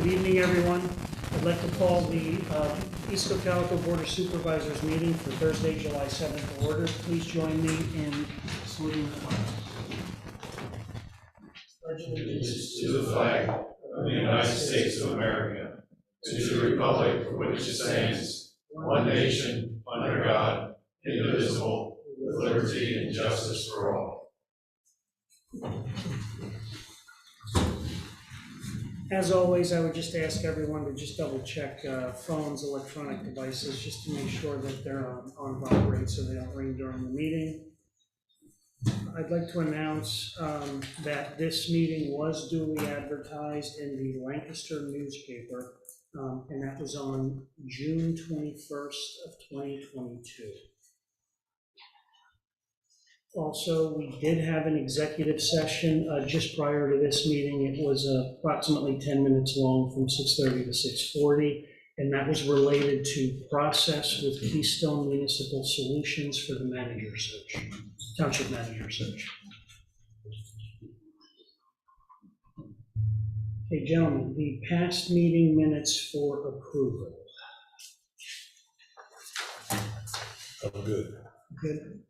Good evening, everyone. I'd like to call the East Cocalico Board of Supervisors meeting for Thursday, July 7th to order. Please join me in saluting the flag. Pledge allegiance to the flag of the United States of America, and to the republic for which it stands, one nation, under God, indivisible, with liberty and justice for all. As always, I would just ask everyone to just double check phones, electronic devices, just to make sure that they're on vibrate so they don't ring during the meeting. I'd like to announce that this meeting was duly advertised in the Lancaster newspaper, and that was on June 21st of 2022. Also, we did have an executive session just prior to this meeting. It was approximately 10 minutes long, from 6:30 to 6:40, and that was related to process with Keystone Municipal Solutions for the manager search, township manager search. Okay, gentlemen, the past meeting minutes for approval. I'm good. Good.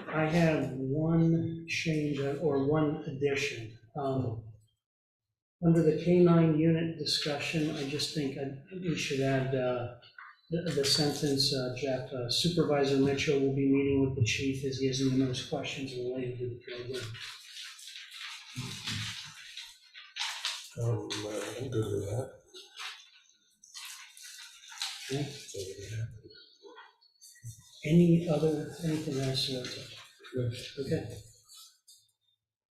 I have one change or one addition. Under the K-9 unit discussion, I just think we should add the sentence, Jeff, Supervisor Mitchell will be meeting with the chief as he has numerous questions related to the program. I'm good with that. Okay. Anything else? Okay.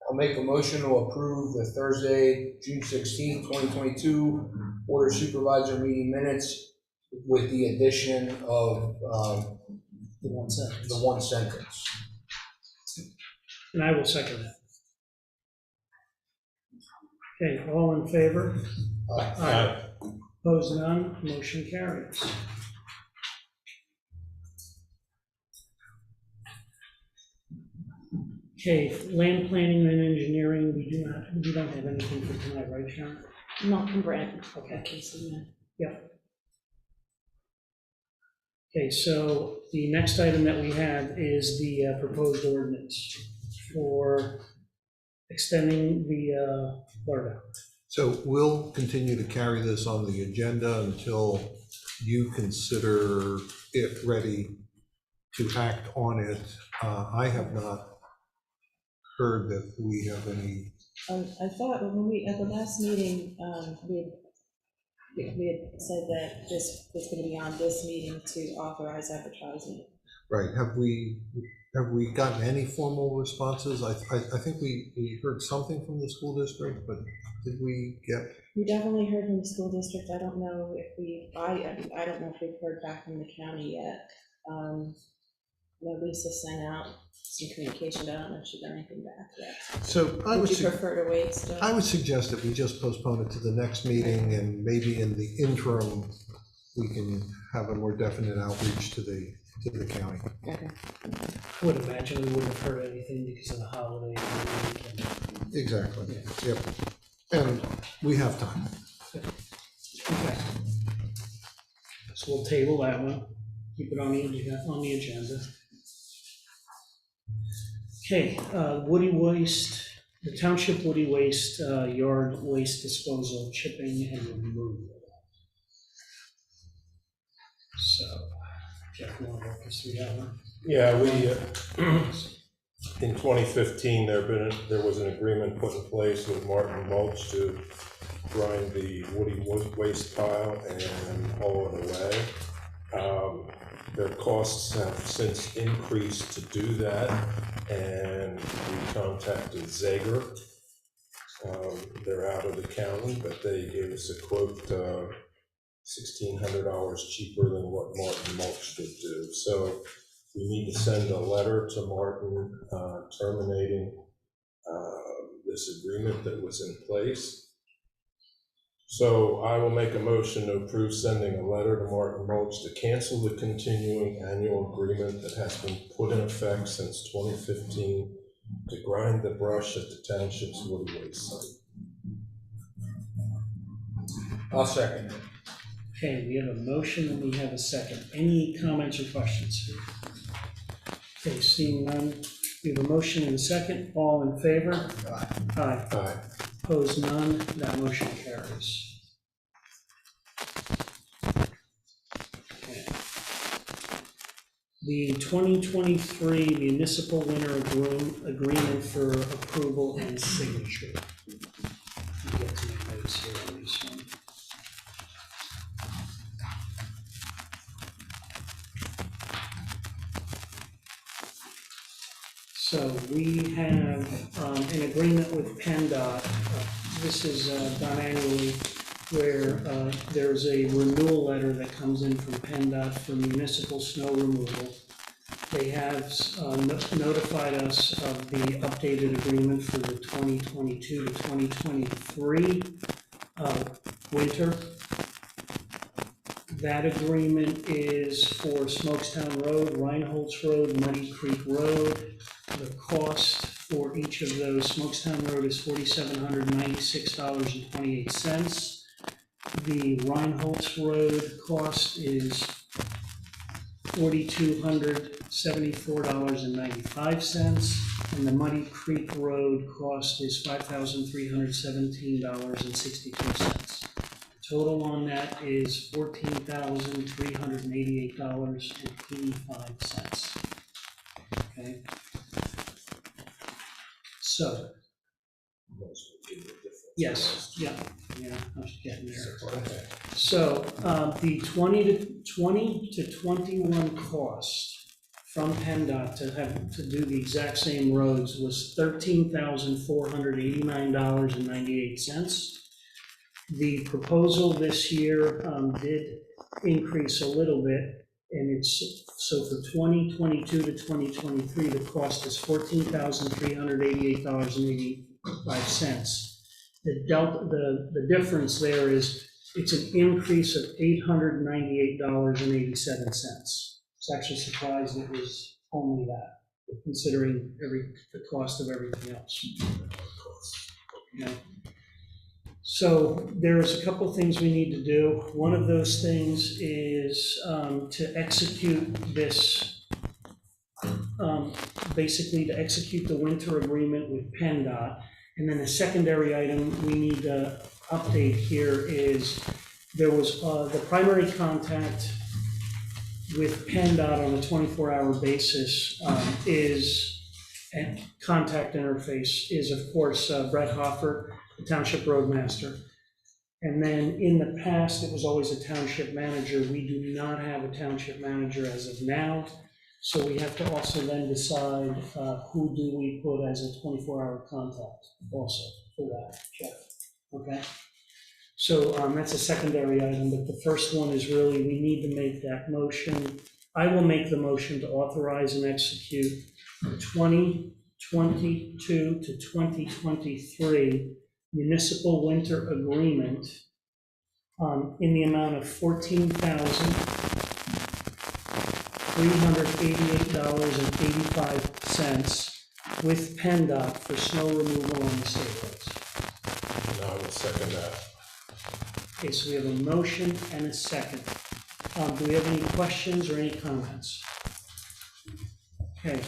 I'll make a motion to approve the Thursday, June 16th, 2022 Board of Supervisor meeting minutes with the addition of The one sentence. the one sentence. And I will second that. Okay, all in favor? Aye. Opposed, none, motion carries. Okay, land planning and engineering, we don't have anything for tonight, right, Sharon? Not from Brent. Okay. So, Yep. Okay, so the next item that we have is the proposed ordinance for extending the BARDA. So we'll continue to carry this on the agenda until you consider it ready to act on it. I have not heard that we have any. I thought when we, at the last meeting, we had said that this was going to be on this meeting to authorize advertising. Right, have we gotten any formal responses? I think we heard something from the school district, but did we get? We definitely heard from the school district. I don't know if I don't know if we've heard back from the county yet. Lisa sent out some communication, but I don't know if she got anything back yet. So I would you prefer to wait still? I would suggest that we just postpone it to the next meeting, and maybe in the interim, we can have a more definite outreach to the county. Okay. I would imagine we wouldn't have heard anything because of the holiday and the weekend. Exactly. Yeah. Yep. And we have time. Okay. So we'll table that one, keep it on the agenda. Okay, woody waste, the township woody waste, yard waste disposal, chipping and removal. So, Jeff, you want to walk us through that one? Yeah, we, in 2015, there was an agreement put in place with Martin Mulch to grind the woody waste pile and haul it away. Their costs have since increased to do that, and we contacted Zager. They're out of the county, but they gave us a quote $1,600 cheaper than what Martin Mulch could do. So we need to send a letter to Martin terminating this agreement that was in place. So I will make a motion to approve sending a letter to Martin Mulch to cancel the continuing annual agreement that has been put in effect since 2015 to grind the brush at the township's woody waste site. I'll second it. Okay, we have a motion and we have a second. Any comments or questions? Okay, seeing none, we have a motion and a second. All in favor? Aye. Aye. Opposed, none. That motion carries. Okay. The 2023 municipal winter agreement for approval and signature. Let me get to my notes here on this one. So we have an agreement with PennDOT. This is done annually, where there's a renewal letter that comes in from PennDOT for municipal snow removal. They have notified us of the updated agreement for the 2022 to 2023 winter. That agreement is for Smokestown Road, Reinholtz Road, Muddy Creek Road. The cost for each of those, Smokestown Road is $4,796.28. The Reinholtz Road cost is $4,274.95, and the Muddy Creek Road cost is $5,317.62. Total on that is $14,388.85. Okay. So, yes, yeah, I was getting there. So, the 20 to 21 cost from PennDOT to do the exact same roads was $13,489.98. The proposal this year did increase a little bit. And it's, so for 2022 to 2023, the cost is $14,388.85. The difference there is it's an increase of $898.87. It's actually surprised it was only that, considering the cost of everything else. Yeah. So there's a couple things we need to do. One of those things is to execute this, basically to execute the winter agreement with PennDOT. And then a secondary item we need to update here is there was the primary contact with PennDOT on a 24-hour basis and contact interface is, of course, Brett Hoffer, the township roadmaster. And then in the past, it was always a township manager. We do not have a township manager as of now. So we have to also then decide who do we put as a 24-hour contact also for that, Jeff, okay? So that's a secondary item, but the first one is really, we need to make that motion. I will make the motion to authorize and execute the 2022 to 2023 municipal winter agreement in the amount of $14,388.85 with PennDOT for snow removal on the state roads. And I will second that. Okay, so we have a motion and a second. Do we have any questions or any comments? Okay.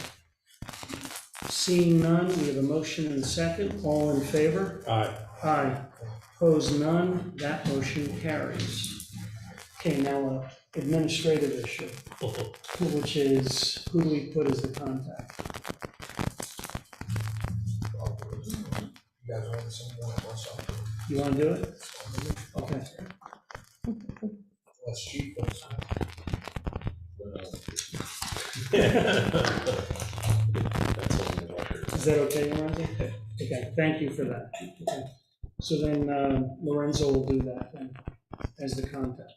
Seeing none, we have a motion and a second. All in favor? Aye. Aye. Opposed, none. That motion carries. Okay, now administrative issue, which is who do we put as the contact? You guys want someone else up? You want to do it? Okay. That's cheap, but That's on the record. Is that okay, Lorenzo? Okay, thank you for that. Okay. So then Lorenzo will do that then as the contact.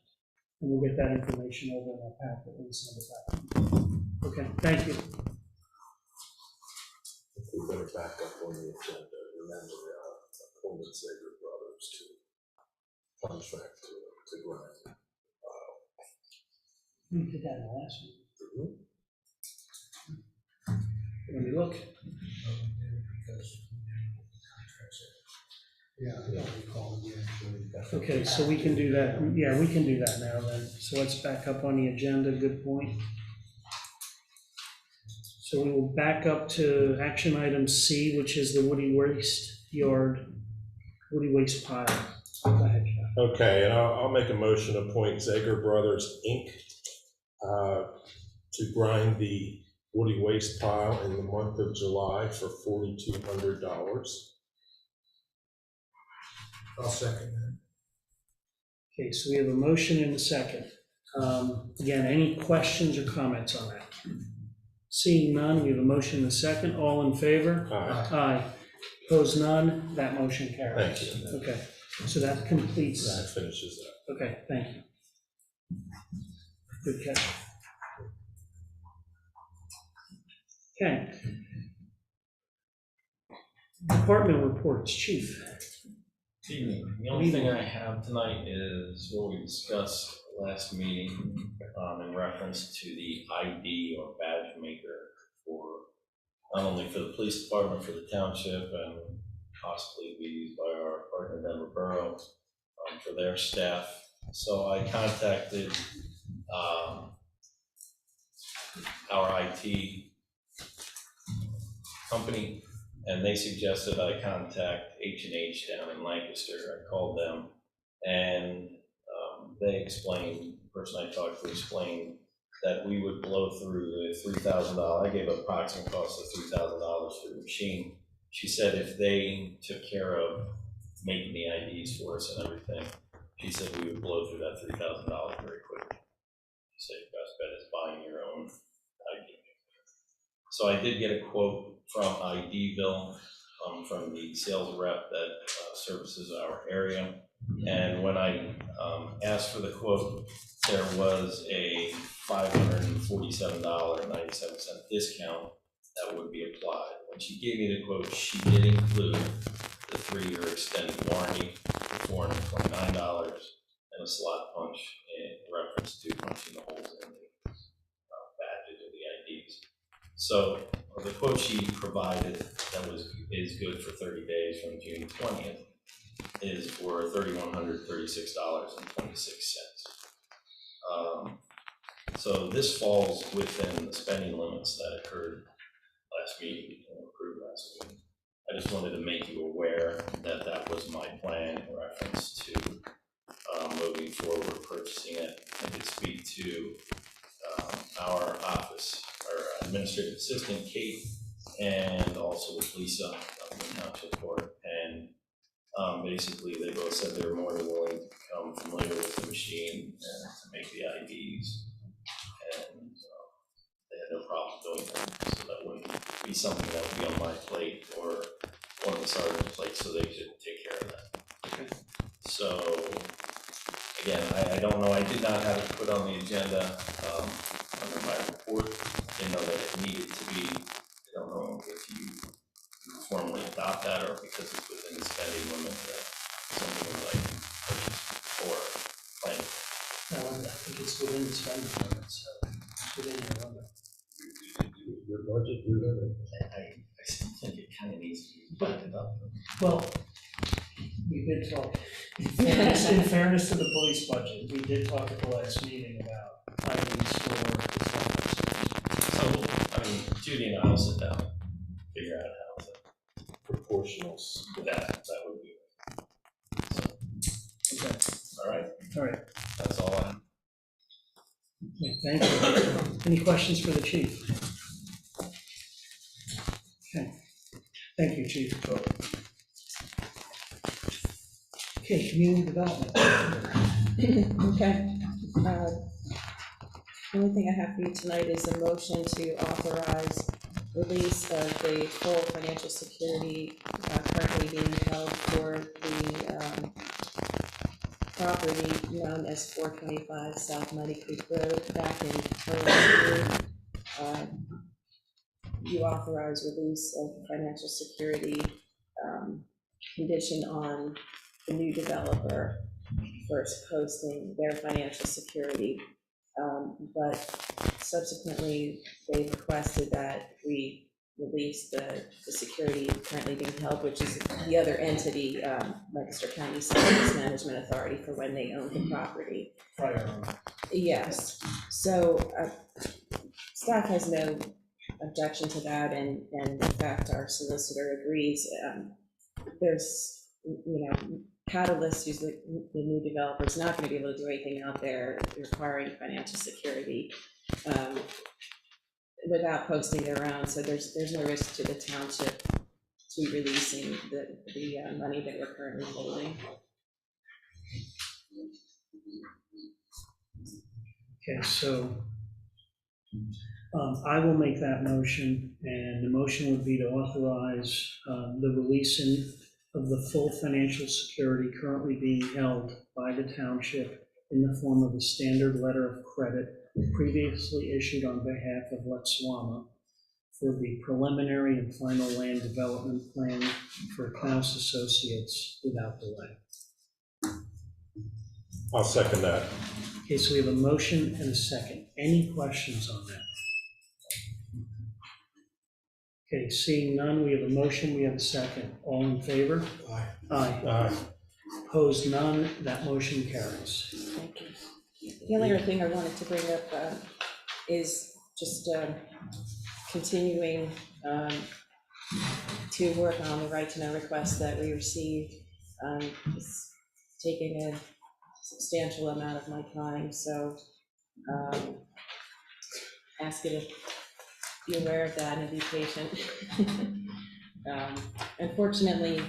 And we'll get that information over in our packet and send it back. Okay, thank you. We better back up on the agenda. Remember, Coleman Sager Brothers to contract to grind. We did that in the last one. Let me look. because Yeah, I don't recall we actually. Okay, so we can do that, yeah, we can do that now then. So let's back up on the agenda, good point. So we will back up to action item C, which is the woody waste pile. Go ahead, Jeff. Okay, and I'll make a motion to appoint Zager Brothers, Inc. To grind the woody waste pile in the month of July for $4,200. I'll second that. Okay, so we have a motion and a second. Again, any questions or comments on that? Seeing none, we have a motion and a second. All in favor? Aye. Aye. Opposed, none. That motion carries. Thank you. Okay, so that completes. That finishes that. Okay, thank you. Good catch. Okay. Department reports, Chief. Evening. The only thing I have tonight is what we discussed last meeting in reference to the ID or badge maker for not only for the police department, for the township, and possibly be used by our partner Denver Borough for their staff. So I contacted our IT company, and they suggested I contact H&H down in Lancaster. I called them, and they explained, the person I talked to explained that we would blow through the $3,000. I gave an approximate cost of $3,000 for the machine. She said if they took care of making the IDs for us and everything, she said we would blow through that $3,000 very quickly. She said your best bet is buying your own ID. So I did get a quote from IDville, from the sales rep that services our area. And when I asked for the quote, there was a $547.97 discount that would be applied. When she gave me the quote, she did include the 3-year extended warranty for $429 and a slot punch in reference to punching the holes in the badges of the IDs. So the quote she provided that is good for 30 days from June 20th is for $3,136.26. So this falls within the spending limits that occurred last meeting, approved last meeting. I just wanted to make you aware that that was my plan in reference to moving forward, purchasing it. I did speak to our office, our administrative assistant, Kate, and also with Lisa of the township court. And basically, they both said they were more than willing to become familiar with the machine and to make the IDs. And they had no problem doing that. So that wouldn't be something that would be on my plate or one of the sergeant's plates, so they should take care of that. Okay. So, again, I don't know, I did not have it put on the agenda under my report. I didn't know that it needed to be. I don't know if you formally adopt that or because it's within the spending limit that something would like purchase or plan. No, I think it's within the spending limit, so it's within your limit. Your budget, your limit. I still think it kind of needs to be buttoned up. Well, we did talk, in fairness to the police budget, we did talk at the last meeting about IDs for the So, I mean, Judy and I will sit down, figure out how to, Proportional. that would be. So, Okay, all right, that's all I have. okay, thank you. Any questions for the chief? Okay, thank you, chief. Okay, community development. Okay. The only thing I have for you tonight is a motion to authorize release of the full financial security currently being held for the property known as 425 South Muddy Creek Road. Back in early June, you authorized release of financial security condition on the new developer first posting their financial security, but subsequently they requested that we release the security currently being held, which is the other entity, Lancaster County Savings Management Authority, for when they own the property. Prior owner. Yes, so staff has no objection to that, and in fact, our solicitor agrees. There's, Catalyst, who's the new developer, is not going to be able to do anything out there requiring financial security without posting their own, so there's no risk to the township to releasing the money that we're currently holding. Okay, so I will make that motion, and the motion would be to authorize the releasing of the full financial security currently being held by the township in the form of a standard letter of credit previously issued on behalf of Lexwama for the preliminary and final land development plan for Knaus Associates without delay. I'll second that. Okay, so we have a motion and a second. Any questions on that? Okay, seeing none, we have a motion, we have a second. All in favor? Aye. Aye. Aye. Opposed, none. That motion carries. Thank you. The only other thing I wanted to bring up is just continuing to work on the right to know request that we received. It's taking a substantial amount of my time, so ask you to be aware of that and be patient. Unfortunately,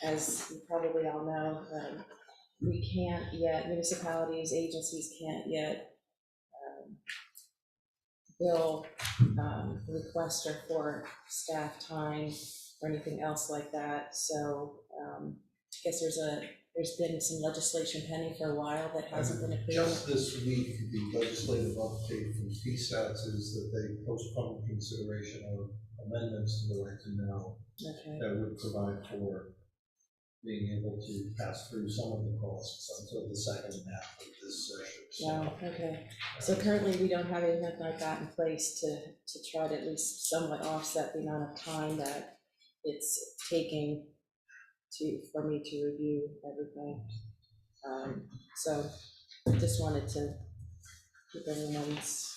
as you probably all know, we can't yet, municipalities, agencies can't yet bill requester for staff time or anything else like that. So I guess there's been some legislation pending for a while that hasn't been approved. Just this week, the legislative update from PSATs is that they postponed consideration of amendments to the right to know Okay. that would provide for being able to pass through some of the costs until the second half of this session. Wow, okay. So currently, we don't have anything like that in place to try to at least somewhat offset the amount of time that it's taking for me to review everything. So I just wanted to keep everyone's,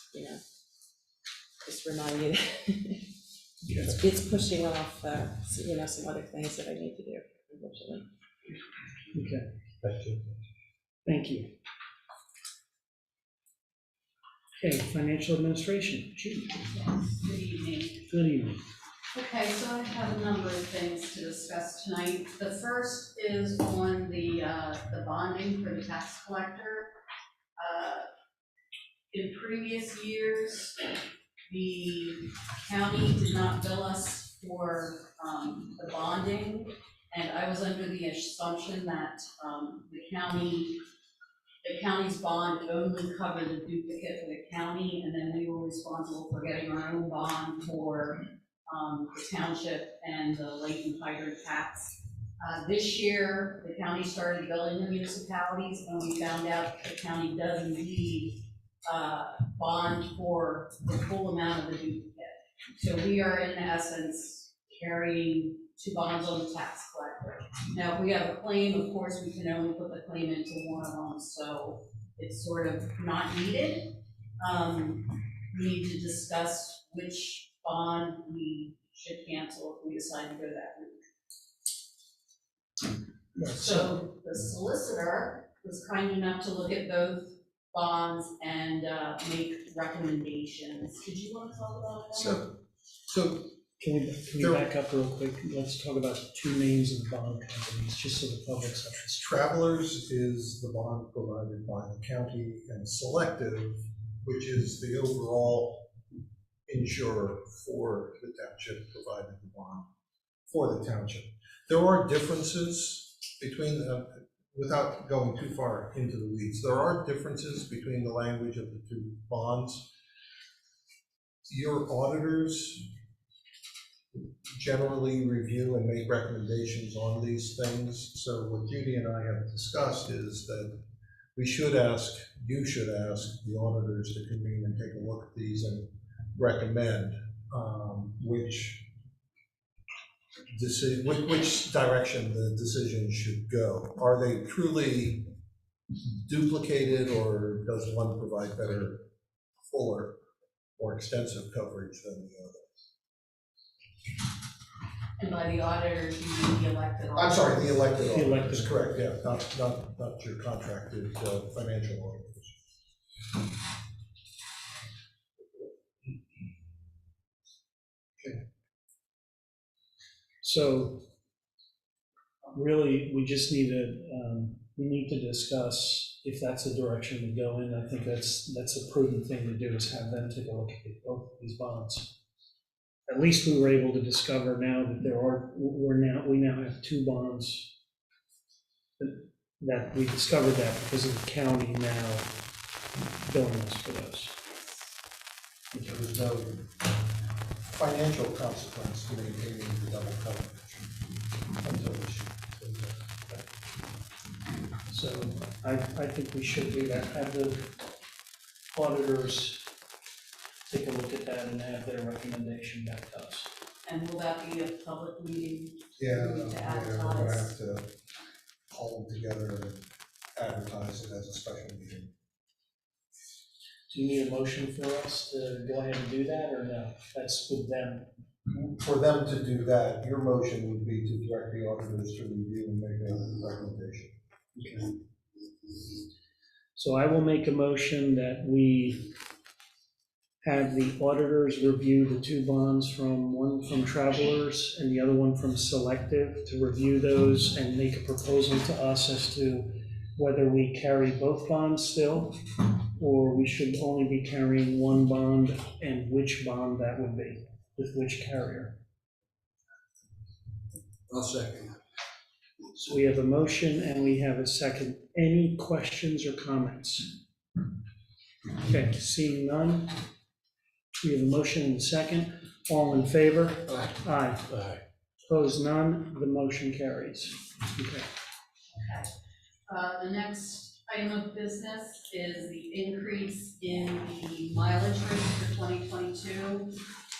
just remind you that it's pushing off, some other things that I need to do, unfortunately. Okay, Thank you. thank you. Okay, financial administration. Judy. Good evening. Good evening. Okay, so I have a number of things to discuss tonight. The first is on the bonding for the tax collector. In previous years, the county did not bill us for the bonding, and I was under the assumption that the county's bond only covered the duplicate for the county, and then we were responsible for getting our own bond for the township and the lake and hydrant tax. This year, the county started billing the municipalities, and we found out the county does indeed bond for the full amount of the duplicate. So we are in essence carrying two bonds on the tax collector. Now, if we have a claim, of course, we can only put the claim into one of them, so it's sort of not needed. We need to discuss which bond we should cancel if we decide to go that route. So the solicitor was kind enough to look at both bonds and make recommendations. Did you want to talk about that? So Can we back up real quick? Let's talk about the two names of the bond companies, just so the public's up to speed. Travelers is the bond provided by the county, and Selective, which is the overall insurer for the township, provided the bond for the township. There are differences between them, without going too far into the weeds, there are differences between the language of the two bonds. Your auditors generally review and make recommendations on these things. So what Judy and I have discussed is that we should ask, you should ask the auditors to convene and take a look at these and recommend which which direction the decision should go. Are they truly duplicated, or does one provide better, fuller, more extensive coverage than the other? And by the auditors, you mean the elected I'm auditors? sorry, the elected The auditors, elected. correct, yeah, not your contracted financial auditors. So really, we just need to discuss if that's a direction to go in. I think that's a prudent thing to do, is have them take a look at both of these bonds. At least we were able to discover now that we now have two bonds that we discovered that because of the county now billing us for those. There was no financial consequence to maintaining the double coverage until this year. So I think we should do that, have the auditors take a look at that and have their recommendation back to us. And will that be a public meeting? Yeah, We need to we're gonna advertise. have to call them together and advertise it as a special meeting. Do you need a motion for us to go ahead and do that, or no? That's with them. For them to do that, your motion would be to direct the auditors to review and make a recommendation. Okay. So I will make a motion that we have the auditors review the two bonds, one from Travelers and the other one from Selective, to review those and make a proposal to us as to whether we carry both bonds still, or we should only be carrying one bond, and which bond that would be, with which carrier. I'll second. So we have a motion and we have a second. Any questions or comments? Okay, seeing none. We have a motion and a second. All in favor? Aye. Aye. Aye. Opposed, none. The motion carries. Okay. The next item of business is the increase in the mileage rate for 2022.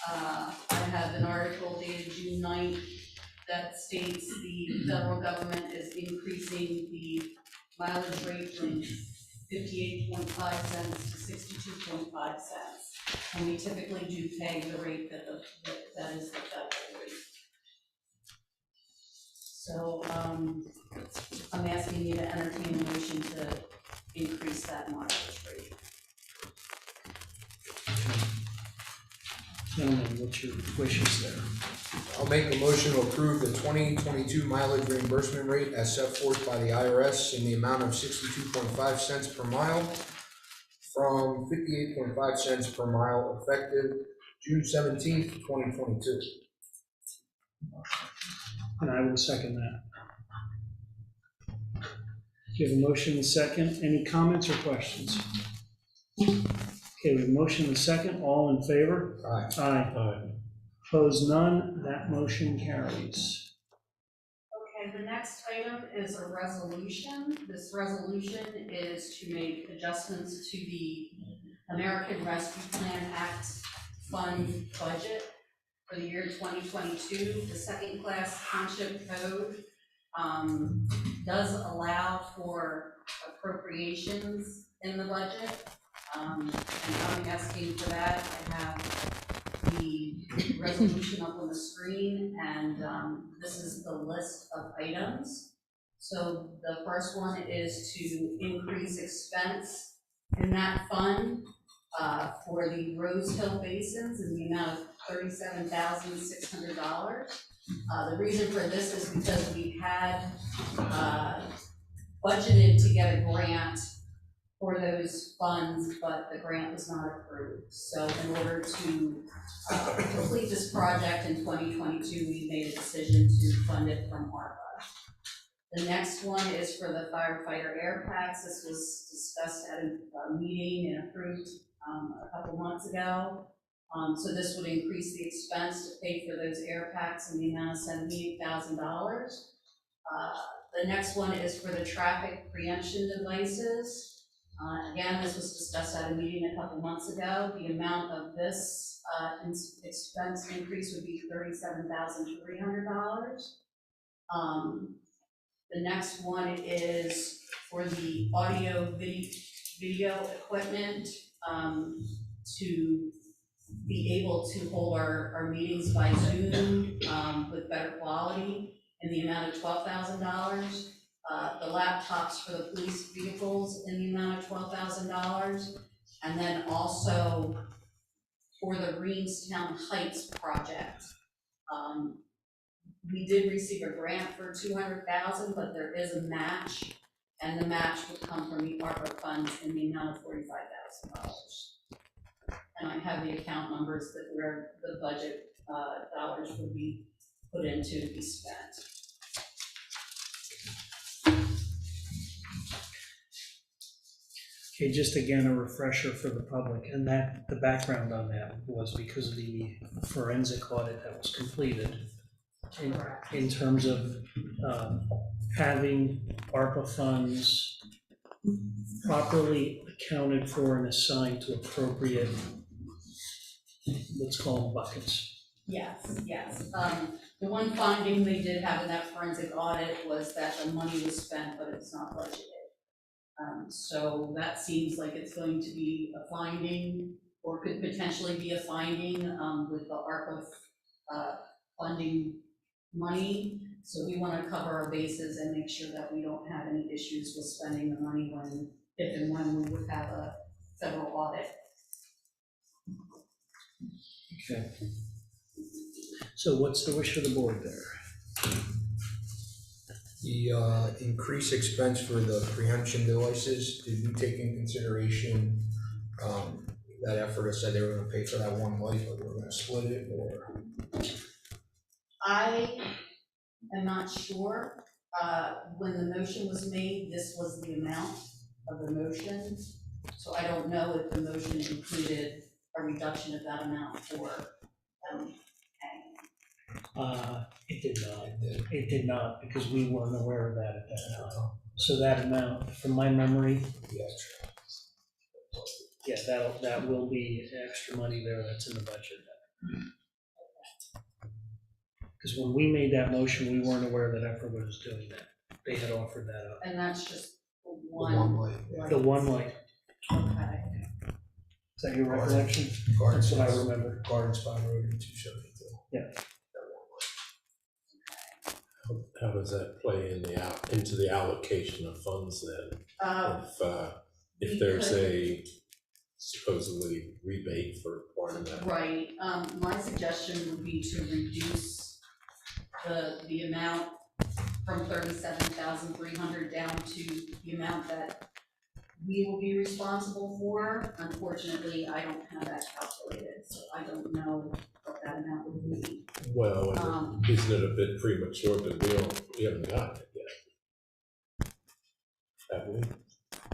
I have an article dated June 9th that states the federal government is increasing the mileage rate from 58.5 cents to 62.5 cents. And we typically do pay the rate that is the federal rate. So, I'm asking you to entertain a motion to increase that mileage rate. Gentlemen, what's your wishes there? I'll make a motion to approve the 2022 mileage reimbursement rate as set forth by the IRS in the amount of 62.5 cents per mile from 58.5 cents per mile effective June 17th, 2022. And I will second that. You have a motion and a second. Any comments or questions? Okay, we have a motion and a second. All in favor? Aye. Aye. Aye. Opposed, none. That motion carries. Okay, the next item is a resolution. This resolution is to make adjustments to the American Rescue Plan Act fund budget for the year 2022. The second-class township code does allow for appropriations in the budget. And I'm asking for that. I have the resolution up on the screen, and this is the list of items. So the first one is to increase expense in that fund for the Rose Hill basins in the amount of $37,600. The reason for this is because we had budgeted to get a grant for those funds, but the grant was not approved. So in order to complete this project in 2022, we made a decision to fund it from ARPA. The next one is for the firefighter air packs. This was discussed at a meeting and approved a couple months ago. So this would increase the expense to pay for those air packs in the amount of $78,000. The next one is for the traffic preemption devices. Again, this was discussed at a meeting a couple months ago. The amount of this expense increase would be $37,300. The next one is for the video equipment, to be able to hold our meetings by Zoom, with better quality, in the amount of $12,000. The laptops for the police vehicles in the amount of $12,000. And then also for the Greenstown Heights project. We did receive a grant for $200,000, but there is a match, and the match would come from the ARPA funds in the amount of $45,000. And I have the account numbers that where the budget dollars would be put into to be spent. Okay, just again, a refresher for the public, and that, the background on that was because of the forensic audit that was completed in terms of having ARPA funds properly accounted for and assigned to appropriate, let's call them buckets. Yes, yes. The one finding they did have in that forensic audit was that the money was spent, but it's not budgeted. So that seems like it's going to be a finding, or could potentially be a finding, with the ARPA funding money. So we want to cover our bases and make sure that we don't have any issues with spending the money when, if and when we would have a federal audit. Okay. So what's the wish of the board there? The increased expense for the preemption devices, did you take in consideration that effort? I said they were gonna pay for that one light, but we're gonna split it, or? I am not sure. When the motion was made, this was the amount of the motion. So I don't know if the motion included a reduction of that amount for It did not. It did not, because we weren't aware of that at that time. So that amount, from my memory, yeah, that will be extra money there that's in the budget. Because when we made that motion, we weren't aware that Effort was doing that. They had offered that up. and that's just The one. light. The one light, Okay. is that your recollection? Garden That's what I Spot- remember. Garden Spot Road and 272. Yeah. How does that play in into the allocation of funds then? If there's a supposedly rebate for part of that? Right, my suggestion would be to reduce the amount from $37,300 down to the amount that we will be responsible for. Unfortunately, I don't have that calculated, so I don't know what that amount would be. Well, isn't it a bit premature, but we haven't gotten it yet? Have we?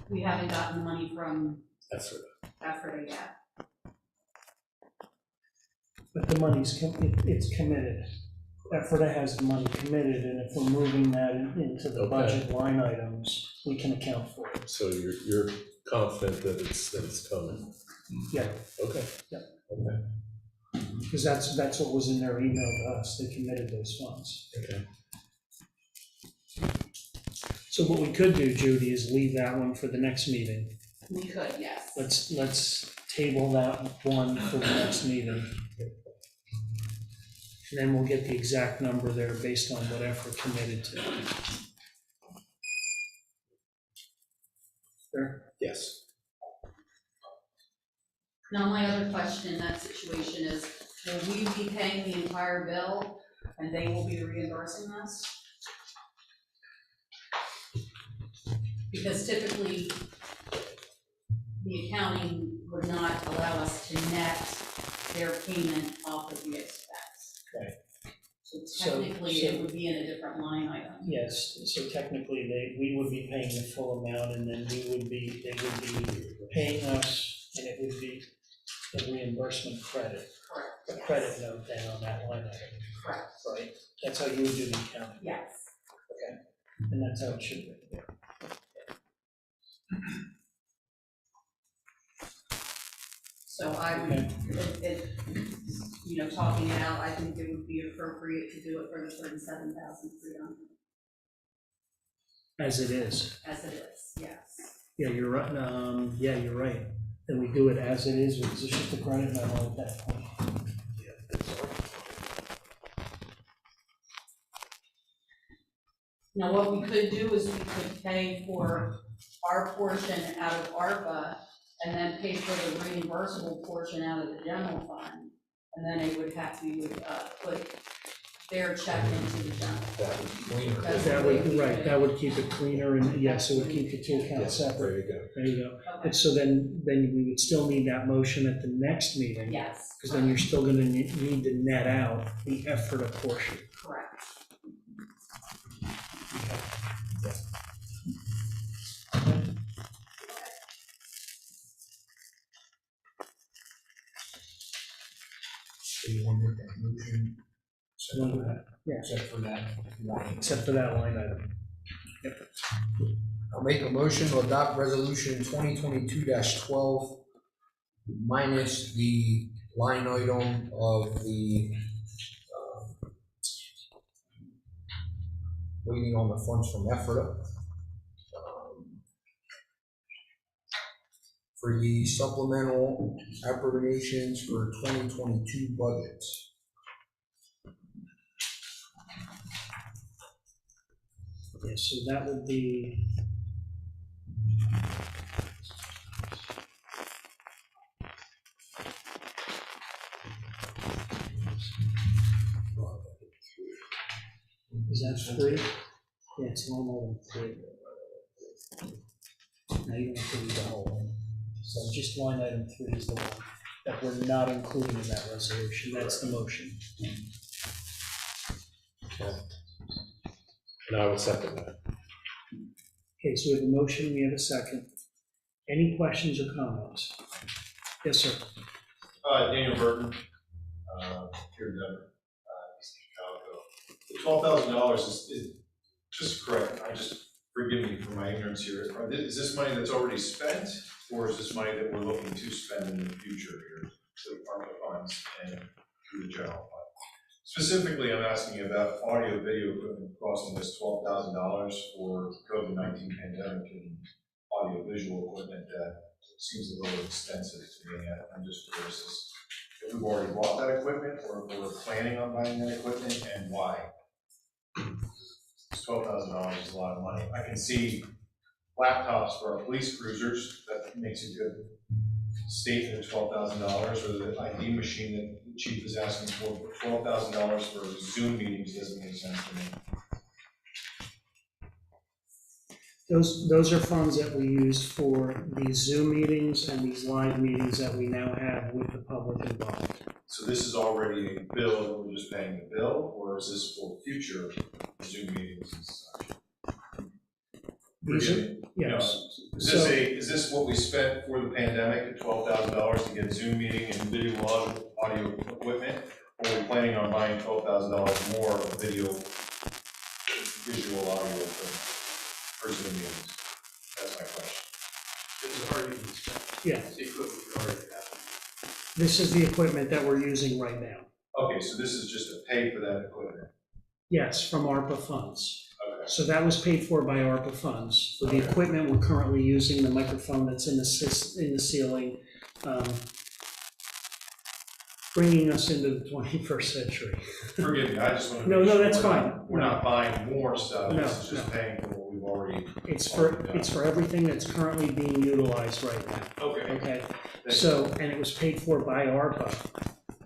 We haven't gotten the money from That's right. Africa yet. But the money's, it's committed. Effort has the money committed, and if we're moving that into the Okay. budget line items, we can account for it. So you're confident that it's coming? Yeah. Okay. Yeah. Okay. Because that's what was in their email to us, they committed those funds. Okay. So what we could do, Judy, is leave that one for the next meeting. We could, yes. Let's table that one for the next meeting. And then we'll get the exact number there based on what Effort committed to. There? Yes. Now, my other question in that situation is, will we be paying the entire bill and they will be reimbursing us? Because typically, the accounting would not allow us to net their payment off of the expense. Right. So technically, it would be in a different line item. Yes, so technically, we would be paying the full amount, and then they would be paying us, and it would be a reimbursement credit, Correct. a yes. credit note then on that line item, Correct. right? That's how you would do the accounting, Yes. and that's how it should be. So I would, you know, talking it out, I think it would be appropriate to do it for the 37,300 As it is. as it is, yes. Yeah, you're right, yeah, you're right. Then we do it as it is, because it's just a credit memo at that point. Now, what we could do is we could pay for our portion out of ARPA and then pay for the reimbursable portion out of the general fund. And then it would have to, put their check into the general. That would be cleaner. That's That the way would, we right, would- that would keep it cleaner, and yes, it would keep the two accounts There separate. you go. There you go. Okay. And so then we would still need that motion at the next meeting. Yes. Because then you're still gonna need to net out the effort of portion. Correct. So you want to make that motion? So we'll do that. Yeah, Except for that line. except for that line item. I'll make a motion to adopt resolution 2022-12 minus the line item of the waiting on the funds from EFRA for the supplemental appropriations for 2022 budget. Yeah, so that would be. Is that 3? Yeah, it's line item 3. Now you don't have to read the whole one. So just line item 3 is the one that we're not including in that resolution. That's the motion. Okay. And I will second that. Okay, so we have a motion, we have a second. Any questions or comments? Yes, sir. Daniel Burton, here in Denver, East Cocalico. The $12,000 is just correct. Forgive me for my ignorance here. Is this money that's already spent, or is this money that we're looking to spend in the future here, so ARPA funds and through the general fund? Specifically, I'm asking about audio video equipment costing us $12,000 for COVID-19 pandemic and audio visual equipment that seems a little expensive to me. I'm just curious if we've already bought that equipment or if we're planning on buying that equipment and why. $12,000 is a lot of money. I can see laptops for our police cruisers, that makes a good statement of $12,000, or the ID machine that the chief is asking for, but $12,000 for Zoom meetings doesn't make sense to me. Those are funds that we use for these Zoom meetings and these live meetings that we now have with the public involved. So this is already a bill, that we're just paying the bill, or is this for future Zoom meetings and such? These are, yes. Is this what we spent for the pandemic, at $12,000 to get Zoom meeting and video audio equipment? Or are we planning on buying $12,000 more of visual audio equipment for Zoom meetings? That's my question. This is already been spent. Yeah, The equipment already happened. this is the equipment that we're using right now. Okay, so this is just to pay for that equipment? Yes, from ARPA funds. Okay. So that was paid for by ARPA funds. For the equipment we're currently using, the microphone that's in the ceiling, bringing us into the 21st century. Forgive me, I just want to No, make no, sure that's we're fine. not- We're not buying more stuff, No, this is just no. paying for what we've already. It's for everything that's currently being utilized right now, Okay. okay? Thank So, and it was paid for by ARPA.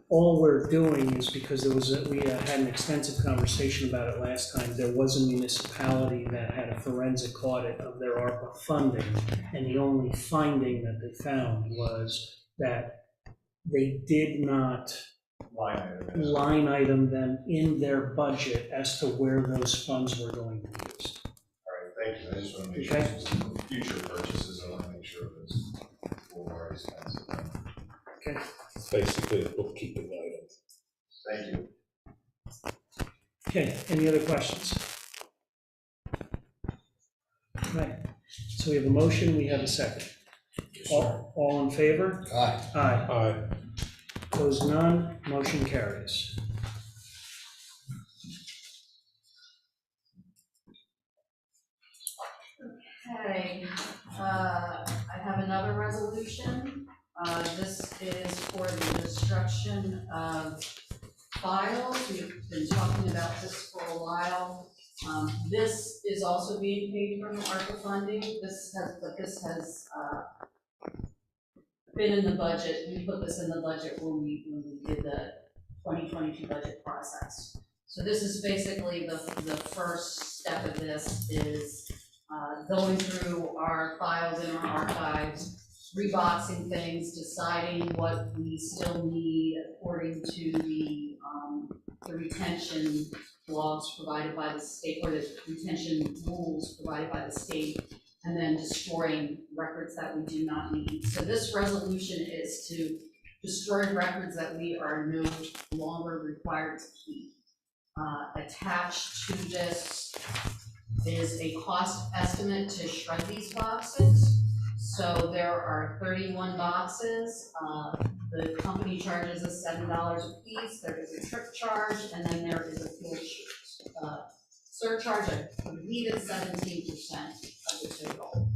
All we're doing is because we had an extensive conversation about it last time. There was a municipality that had a forensic audit of their ARPA funding, and the only finding that they found was that they did not line item them in their budget as to where those funds were going to be used. All right, thank you, I just want to make sure, Okay. this is for future purchases, I want to make sure this will already spent. Okay. It's basically a bookkeeping item. Thank you. Okay, any other questions? Right, so we have a motion, we have a second. All in favor? Aye. Aye. Aye. Opposed, none, motion carries. Okay, I have another resolution. This is for the destruction of files. We've been talking about this for a while. This is also being paid from ARPA funding. This has been in the budget. We put this in the budget when we did the 2022 budget process. So this is basically the first step of this is going through our files in our archives, reboxing things, deciding what we still need according to the retention laws provided by the state, or the retention rules provided by the state, and then destroying records that we do not need. So this resolution is to destroy records that we are no longer required to keep. Attached to this is a cost estimate to shred these boxes. So there are 31 boxes. The company charges us $7 a piece. There is a trip charge, and then there is a fuel surcharge. I believe it's 17% of the total.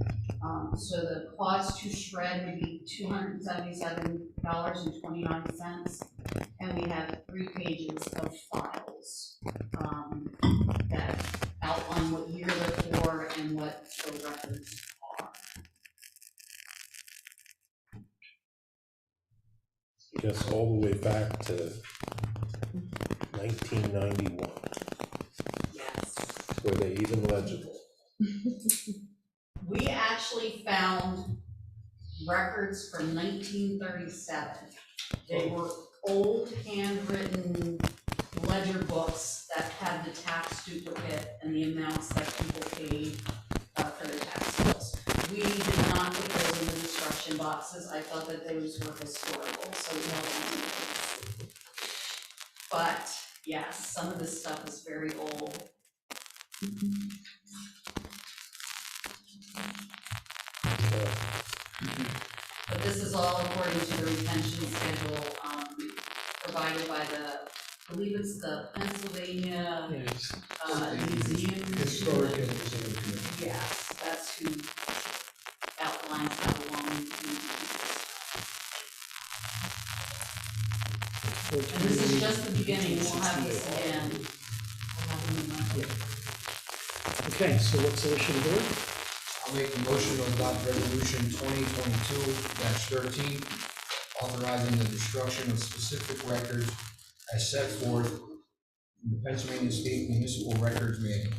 So the cost to shred would be $277.29, and we have 3 pages of files that outline what year they're for and what the records are. Guess all the way back to 1991. Yes. Were they even legible? We actually found records from 1937. They were old handwritten ledger books that had the tax duplicate and the amounts that people paid for their tax bills. We did not put those in the destruction boxes. I thought that those were historical, so we held on. But yes, some of this stuff is very old. But this is all according to the retention schedule provided by I believe it's the Pennsylvania Museum. Historic and Museum Committee. Yes, that's who outlines how long we do this. And this is just the beginning. We'll have this again. Okay, so what's the wish of the board? I'll make a motion to adopt resolution 2022-13, authorizing the destruction of specific records as set forth in the Pennsylvania State Municipal Records Manual.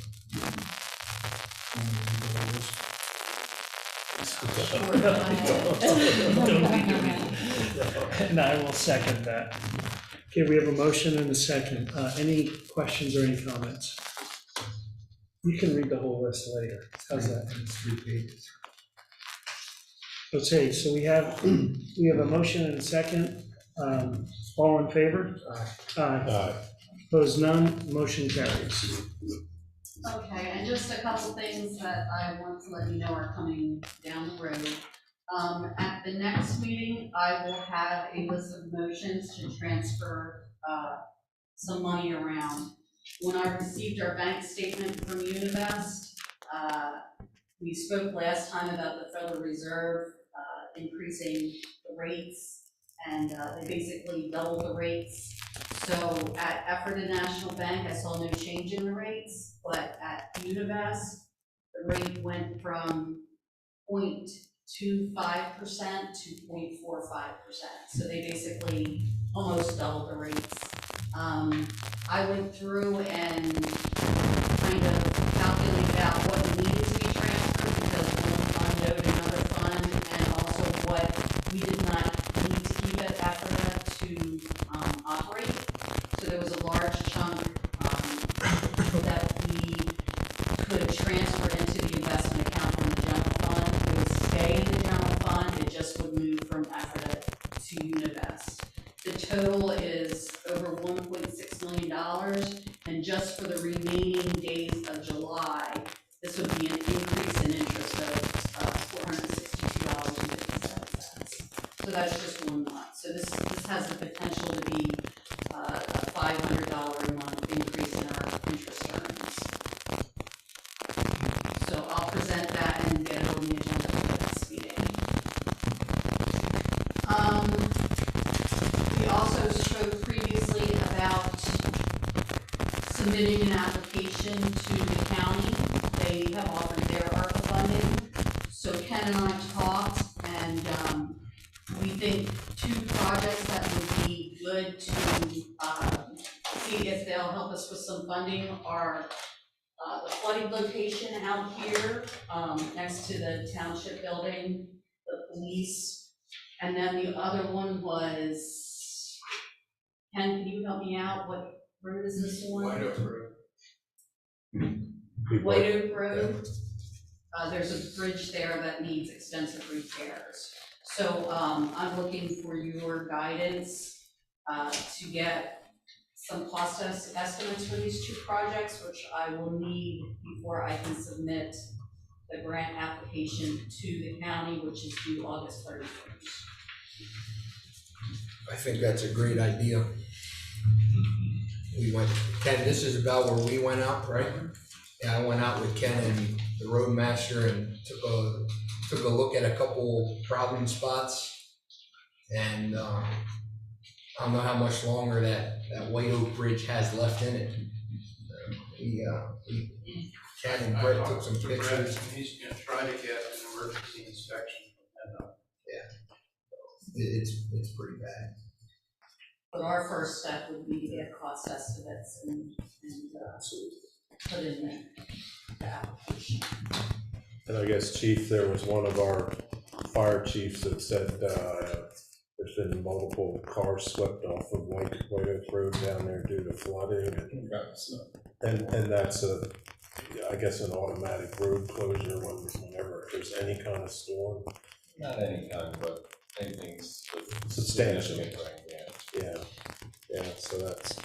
And I will second that. Okay, we have a motion and a second. Any questions or any comments? You can read the whole list later. How's that? It's 3 pages. Okay, so we have a motion and a second. All in favor? Aye. Aye. Opposed, none, motion carries. Okay, and just a couple things that I want to let you know are coming down the road. At the next meeting, I will have a list of motions to transfer some money around. When I received our bank statement from Univest, we spoke last time about the Federal Reserve increasing the rates, and they basically doubled the rates. So at Ephrata National Bank, I saw no change in the rates, but at Univest, the rate went from 0.25% to 0.45%. So they basically almost doubled the rates. I went through and kind of calculated out what needed to be transferred because one fund owed another fund, and also what we did not need to keep at Ephrata to operate. So there was a large chunk that we could transfer into the investment account from the general fund. It would stay in the general fund, it just would move from Ephrata to Univest. The total is over $1.6 million, and just for the remaining days of July, this would be an increase in interest of $462.50. So that's just one month. So this has the potential to be a $500 a month increase in our interest earnings. So I'll present that and get it on the agenda for the next meeting. We also spoke previously about submitting an application to the county. They have offered their ARPA funding. So Ken and I talked, and we think two projects that would be good to see if they'll help us with some funding are the flooding location out here next to the township building, the police, and then the other one was, Ken, can you help me out? What road is this one? White Oak Road. White Oak Road. There's a bridge there that needs extensive repairs. So I'm looking for your guidance to get some cost estimates for these two projects, which I will need before I can submit the grant application to the county, which is due August 31st. I think that's a great idea. We went, Ken, this is about where we went out, right? Yeah, I went out with Ken and the roadmaster and took a look at a couple problem spots. And I don't know how much longer that White Oak Bridge has left in it. Ken and Brett took some pictures. He's gonna try to get an emergency inspection from NDOT. It's pretty bad. But our first step would be to get cost estimates and put in the application. And I guess, Chief, there was one of our fire chiefs that said there's been multiple cars swept off of White Oak Road down there due to flooding. And that's I guess an automatic road closure whenever there's any kind of storm. Not any kind, but anything's Substantial. significant, yeah. Yeah, so that's a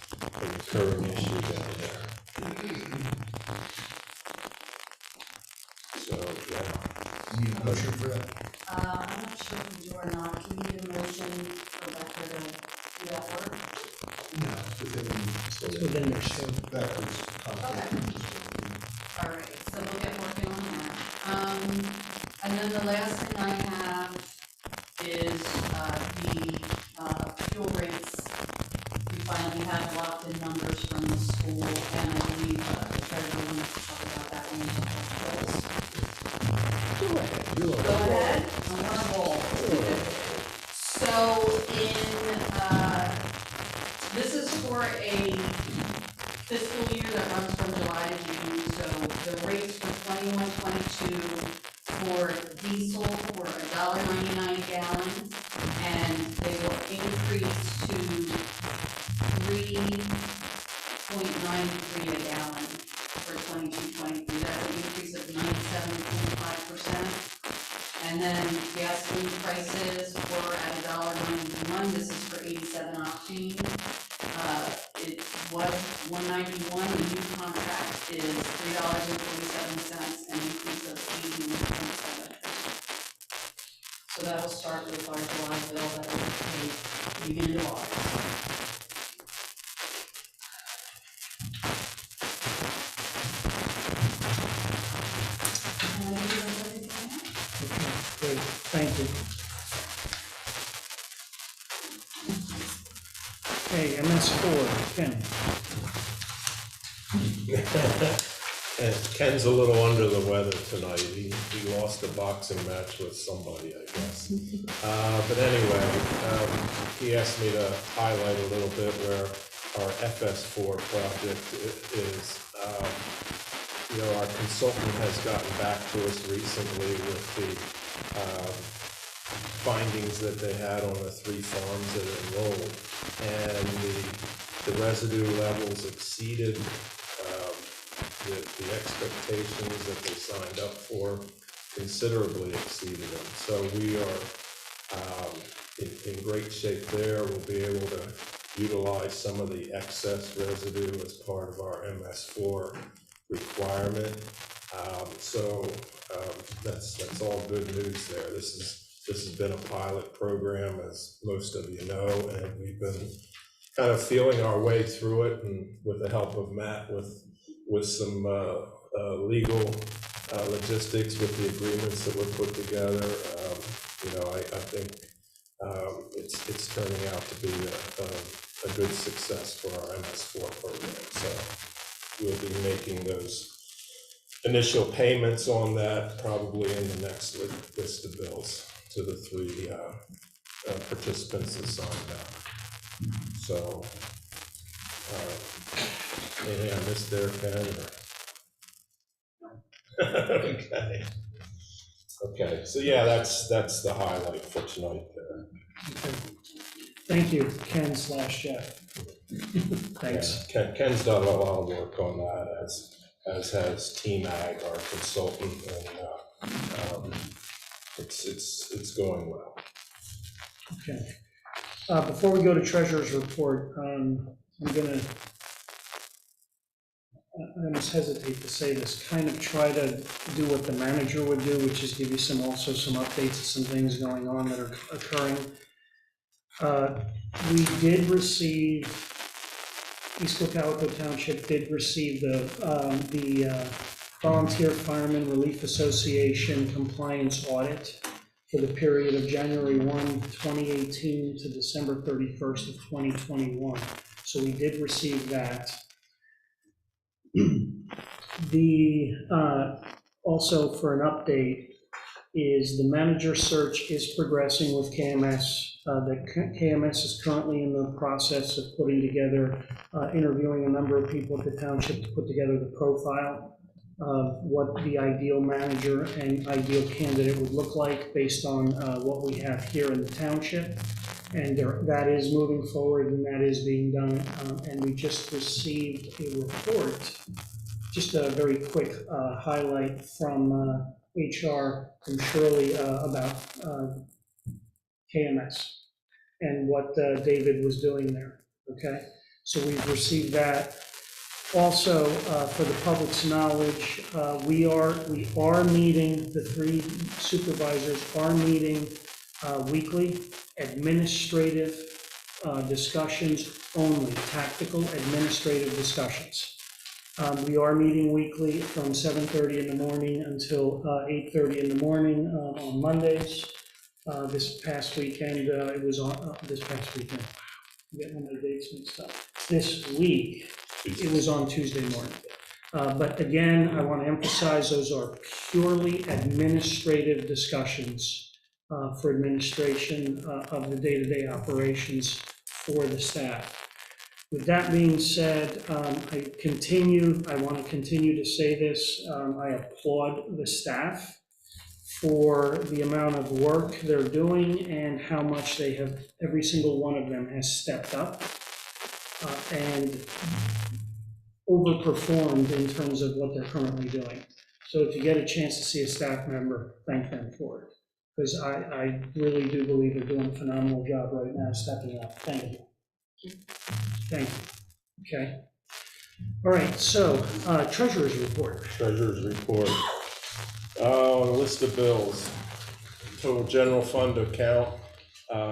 recurring issue down there. So, yeah. Need a motion for that? I'm not sure if we do or not. Do we need a motion for Becca to do that work? No, it's It's within their scope. Okay. All right, so we'll get working on that. And then the last thing I have is the fuel rates. We finally have locked in numbers from the school, and I believe the treasurer wants to talk about that when we talk about bills. Go ahead. Go ahead, I'm on a roll. So this is for a fiscal year that runs from July to June, so the rates for 21-22 for diesel were $1.99 a gallon, and they will increase to $3.93 a gallon for 22-23. That's an increase of 97.5%. And then gasoline prices were at $1.91. This is for 87 octane. It was $1.91. The new contract is $3.47, an increase of 81.7%. So that will start with our July bill that will be paid beginning of August. Great, thank you. Okay, MS4, Ken. And Ken's a little under the weather tonight. He lost a boxing match with somebody, I guess. But anyway, he asked me to highlight a little bit where our FS4 project is. Our consultant has gotten back to us recently with the findings that they had on the 3 farms that enrolled, and the residue levels exceeded the expectations that they signed up for, considerably exceeded them. So we are in great shape there. We'll be able to utilize some of the excess residue as part of our MS4 requirement. So that's all good news there. This is This has been a pilot program, as most of you know, and we've been kind of feeling our way through it, and with the help of Matt, with some legal logistics with the agreements that were put together. I think it's turning out to be a good success for our MS4 program. So we'll be making those initial payments on that probably in the next list of bills to the 3 participants that signed up. So, anything I missed there, Ken? Okay. Okay, so yeah, that's the highlight for tonight there. Okay. Thank you, Ken/Jeff. Thanks. Yeah, Ken's done a lot of work on that, as has Team Ag, our consultant, and it's going well. Okay. Before we go to treasurer's report, I almost hesitate to say this, kind of try to do what the manager would do, which is give you some updates of some things going on that are occurring. We did receive, East Cocalico Township did receive the Volunteer Firemen Relief Association compliance audit for the period of January 1, 2018 to December 31st of 2021. So we did receive that. Also for an update is the manager search is progressing with KMS. KMS is currently in the process of putting together, interviewing a number of people at the township to put together the profile of what the ideal manager and ideal candidate would look like based on what we have here in the township. And that is moving forward, and that is being done. And we just received a report, just a very quick highlight from HR from Shirley about KMS and what David was doing there, okay? So we've received that. Also, for the public's knowledge, we are meeting, the 3 supervisors are meeting weekly administrative discussions only, tactical administrative discussions. We are meeting weekly from 7:30 in the morning until 8:30 in the morning on Mondays. This past weekend, it was on, this past weekend, I'm getting all my dates mixed up. This week, it was on Tuesday morning. But again, I want to emphasize those are purely administrative discussions for administration of the day-to-day operations for the staff. With that being said, I want to continue to say this, I applaud the staff for the amount of work they're doing and how much they have, every single one of them has stepped up and overperformed in terms of what they're currently doing. So if you get a chance to see a staff member, thank them for it. Because I really do believe they're doing a phenomenal job right now, stepping up. Thank you. Thank you. Okay. All right, so treasurer's report. Treasurer's report. On the list of bills, total general fund account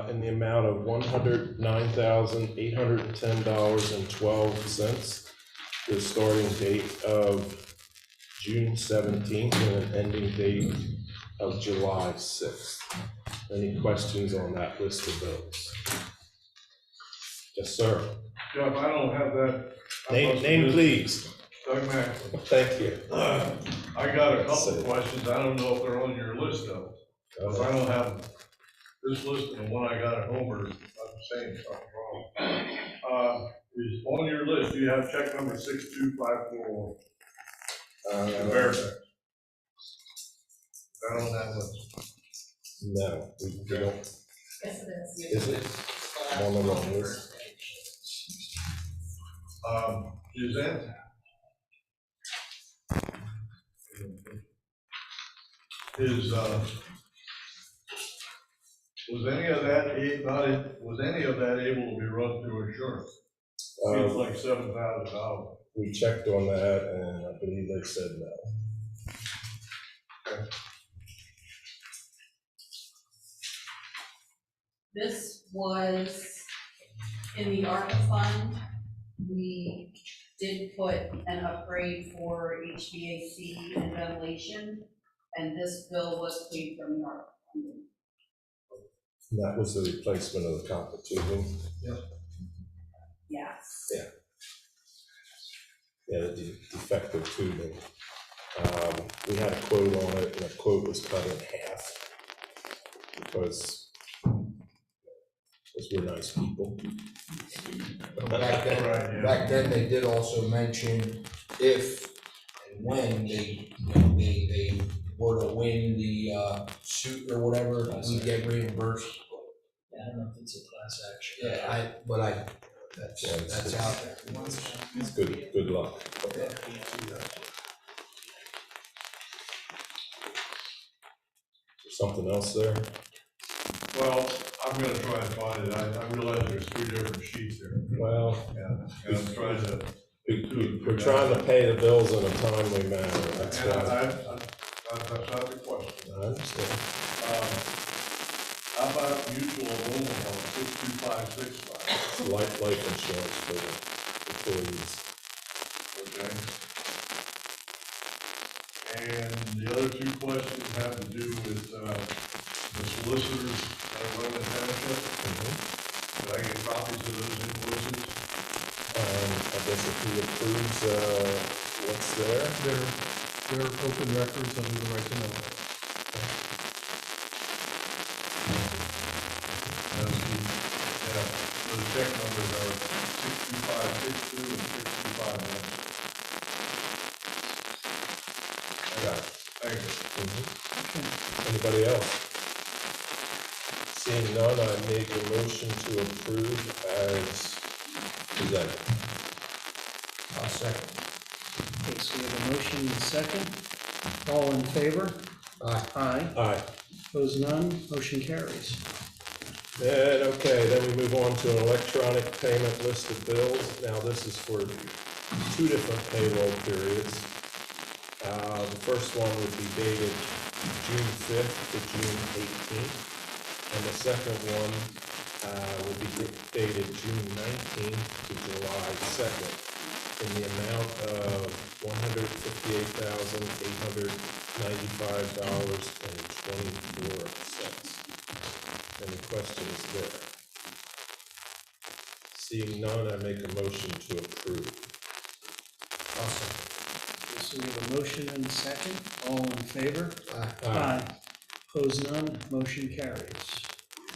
in the amount of $109,810.12. The starting date of June 17th and an ending date of July 6th. Any questions on that list of bills? Yes, sir. Jeff, I don't have that. Name please. Doug Maxwell. Thank you. I got a couple of questions. I don't know if they're on your list though. Because I don't have this list and the one I got at home are saying something wrong. Is on your list, you have check number 62541. Verify. Is that on that list? No, we don't. Yes, it is. Is it? On the wrong list. Is that? Was any of that able to be run through insurance? Seems like $7,000. We checked on that and I believe they said no. Okay. This was in the ARPA fund. We did put an upgrade for HVAC and ventilation, and this bill was paid from the ARPA fund. And that was the replacement of the copper tubing. Yes. Yeah, the defective tubing. We had a quote on it, and the quote was cut in half because we're nice people. Back then, they did also mention if and when they were to win the suit or whatever, we get reimbursed. I don't know if it's a class action. Yeah, that's out there. It's good luck. Something else there? Well, I'm gonna try and find it. I realize there's 3 different sheets there. Well, And I'm trying to. we're trying to pay the bills in a timely manner, that's And why. that's not the question. I understand. How about mutual enrollment on 62565? Life insurance for the employees. Okay. And the other 2 questions have to do with the solicitors at Roman Township. Could I get copies of those invoices? I guess if he approves, what's there? They're open records under the right to know. Yeah, so the check numbers are 62562 and 62516. Got it. Thank you. Anybody else? Seeing none, I make a motion to approve as presented. I'll second. Okay, so we have a motion and a second. All in favor? Aye. Aye. Aye. Opposed, none, motion carries. And okay, then we move on to an electronic payment list of bills. Now, this is for 2 different payroll periods. The first one would be dated June 5th to June 18th. And the second one will be dated June 19th to July 2nd in the amount of $158,895.24. Any questions there? Seeing none, I make a motion to approve. I'll second. Okay, so we have a motion and a second. All in favor? Aye. Opposed, none, motion carries.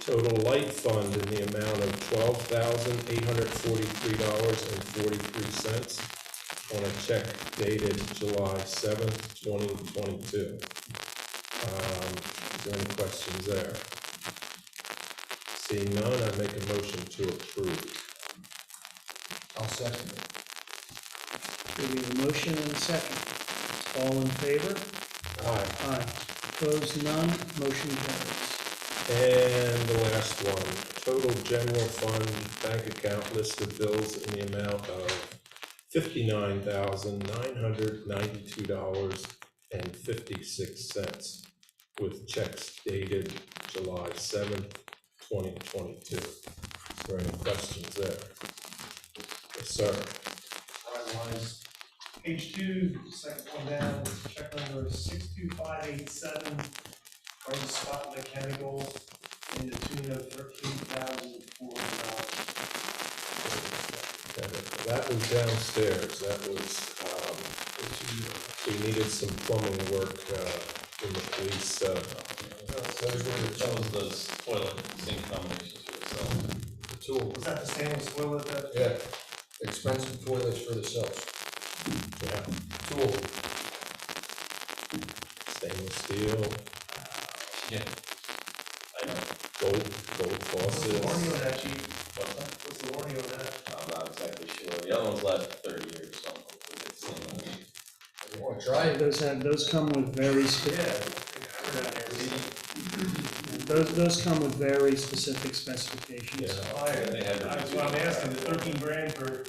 Total light fund in the amount of $12,843.43 on a check dated July 7th, 2022. Is there any questions there? Seeing none, I make a motion to approve. I'll second it. Okay, we have a motion and a second. All in favor? Aye. Aye. Opposed, none, motion carries. And the last one, total general fund bank account list of bills in the amount of $59,992.56 with checks dated July 7th, 2022. Is there any questions there? Yes, sir. Otherwise, page 2, second one down, check number 62587 from Scott Mechanical in the tune of $13,400. That was downstairs. That was, we needed some plumbing work in the police. That was those toilet sink combinations for itself. The tool. Was that the stainless toilet that? Yeah. Expensive toilets for the cells. Yeah, Tool. stainless steel, Yeah. I know. gold What's the faucets. warranty on that, chief? What's the warranty on that? I'm not exactly sure. The other one's last 30 years, so hopefully it's in there. You want to try it? Those come with very those come with very specific specifications. Yeah. They had to That's why I'm asking, the 13 grand for,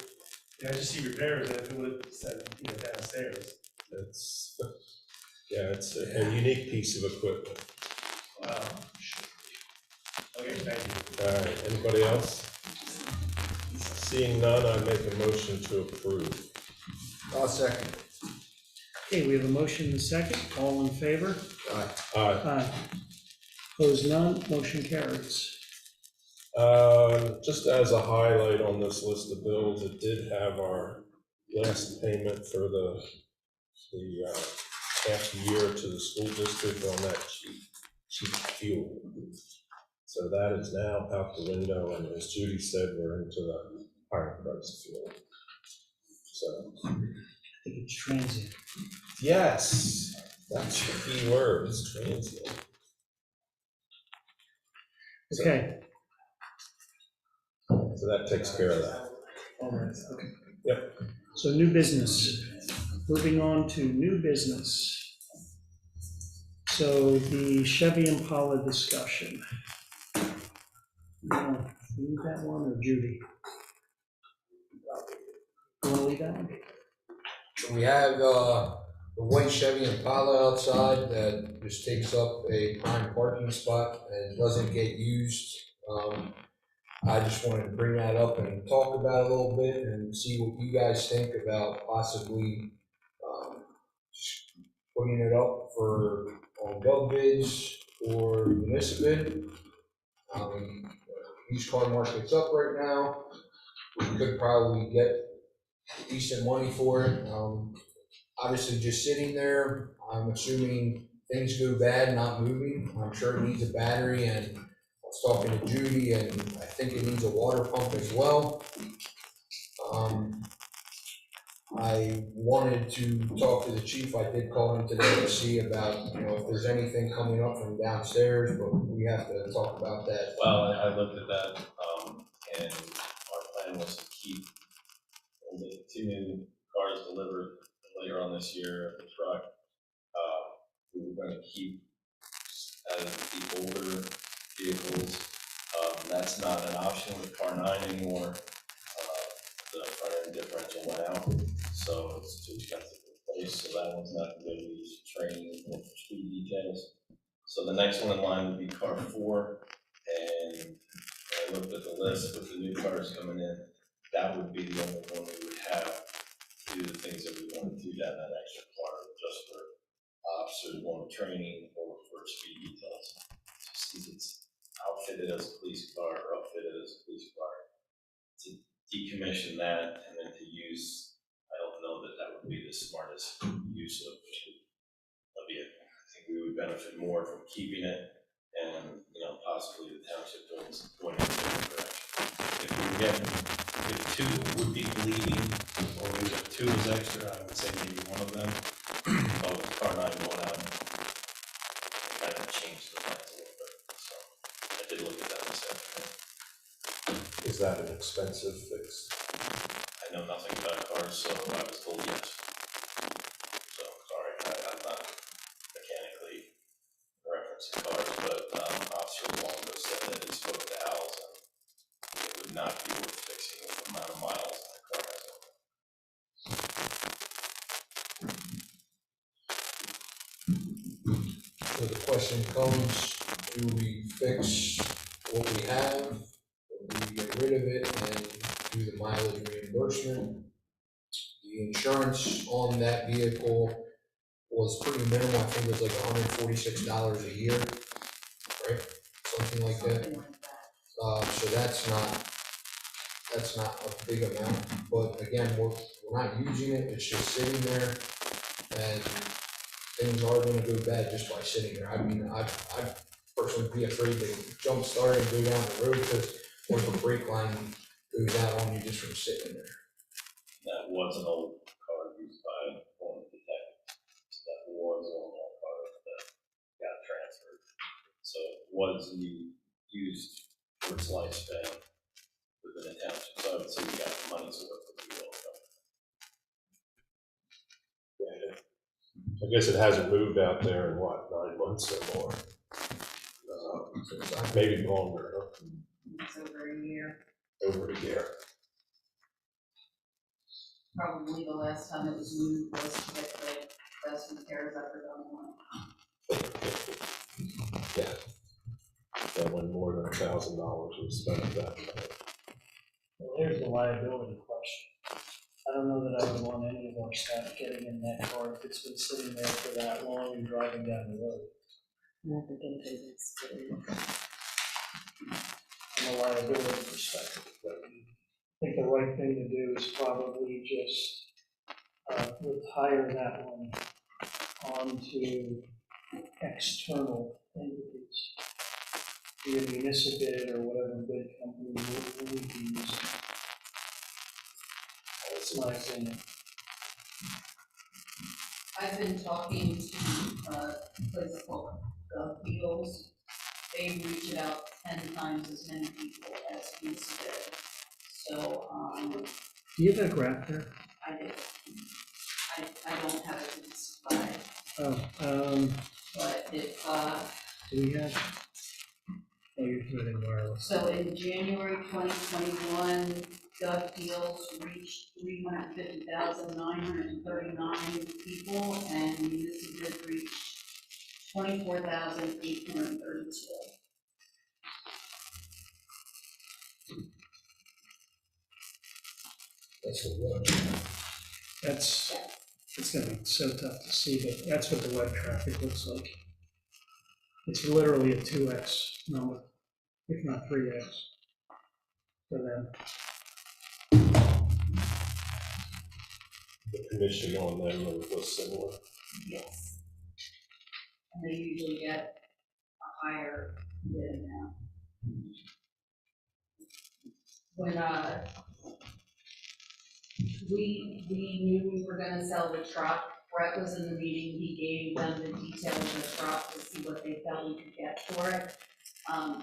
I just see repairs, and if it would have said, downstairs. It's, yeah, it's a unique piece of equipment. Wow. Okay, thank you. All right, anybody else? Seeing none, I make a motion to approve. I'll second. Okay, we have a motion and a second. All in favor? Aye. Aye. Aye. Opposed, none. Motion carries. Just as a highlight on this list of bills, it did have our last payment for the half year to the school district on that cheap fuel. So that is now out the window, and as Judy said, we're into the higher price fuel. So, I think it's transient. yes, that's the key word, is transient. So- Okay. So that takes care of that. All right, okay. Yep. So new business. Moving on to new business. So the Chevy Impala discussion. You want to lead that one, or Judy? You want to lead that one? So we have, the white Chevy Impala outside that just takes up a prime parking spot and doesn't get used. I just wanted to bring that up and talk about it a little bit and see what you guys think about possibly, just putting it up on gov bids or municipal bid. Used car market's up right now. We could probably get decent money for it. Obviously just sitting there, I'm assuming things go bad, not moving. I'm sure it needs a battery, and I was talking to Judy, and I think it needs a water pump as well. I wanted to talk to the chief. I did call him today to see about, if there's anything coming up from downstairs, but we have to talk about that. Well, I looked at that, and our plan was to keep the 2 new cars delivered later on this year, the truck. We were going to keep the older vehicles. That's not an option with car 9 anymore. The front end differential went out, so it's too expensive to replace. So that one's not going to be used for training or for speed details. So the next one in line would be car 4, and I looked at the list with the new cars coming in. That would be the only one we would have to do the things that we want to do down that extra car, just for officers going to training or for speed details. So since it's outfitted as a police car or upfitted as a police car, to decommission that and then to use, I don't know that that would be the smartest use of it. I think we would benefit more from keeping it and, possibly the township going in a different direction. If 2 would be bleeding, or if 2 is extra, I would say maybe one of them. Oh, with car 9 going out, kind of changed the plans a little bit. So I did look at that this afternoon. Is that an expensive fix? I know nothing about cars, so I was told yes. So, sorry, I'm not mechanically referencing cars, but Officer Longo said that he spoke to Al's, and it would not be worth fixing with the amount of miles that car has on it. So the question comes, do we fix what we have, or do we get rid of it and do the mileage reimbursement? The insurance on that vehicle was pretty minimal. I think it was like $146 a year, right? Something like that. Something like that. So that's not a big amount, but again, we're not using it, it's just sitting there, and things are gonna go bad just by sitting there. I mean, I'd personally be afraid to jump start and go down the road, because what if a brake line goes out on you just from sitting there? That was an old car used by one of the detectives. So that was an old car that got transferred. So it was used for its lifespan within the township. So I would say we got the money's worth of the old car. I guess it hasn't moved out there in what, 9 months or more? Maybe longer, huh? It's over a year. Over a year. Probably the last time it was moved was to get the best repairs ever done on it. Yeah. when more than $1,000 was spent at that time. Well, here's the liability question. I don't know that I would want any of our staff getting in that car if it's been sitting there for that long and driving down the road. I think anybody that's doing it. From a liability perspective, but I think the right thing to do is probably just retire that one onto external entities, be it municipal or whatever bid company we be using. That's my opinion. I've been talking to a place called Deals. They reach out 10 times as many people as we did. So, Do you have that graph there? I did. I don't have it to display, Oh, but if, do we have? Oh, you're putting wireless. so in January 2021, Gov Deals reached 350,939 people, and municipal reached 24,832. That's a lot. That's, it's gonna be so tough to see, but that's what the web traffic looks like. It's literally a 2x number, if not 3x for them. The commission on them was similar. Yes. And they usually get a higher bid amount. When, we knew we were gonna sell the truck, Brett was in the meeting, he gave them the details of the truck to see what they felt we could get for it.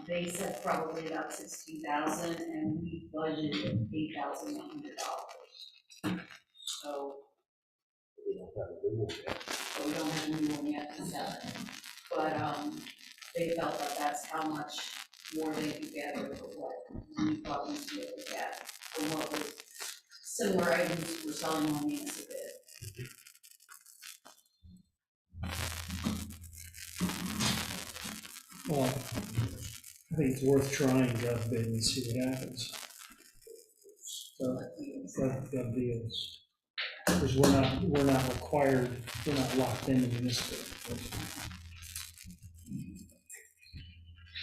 They said probably about 16,000, and we budgeted $8,100. So, We don't have a new one yet. we don't have a new one yet to sell it. But, they felt that that's how much more they could get or what we thought we'd be able to get from what was similar items we're selling on municipal bid. Well, I think it's worth trying Gov bid and see what happens. So, Gov deals. Because we're not required, we're not locked into municipal.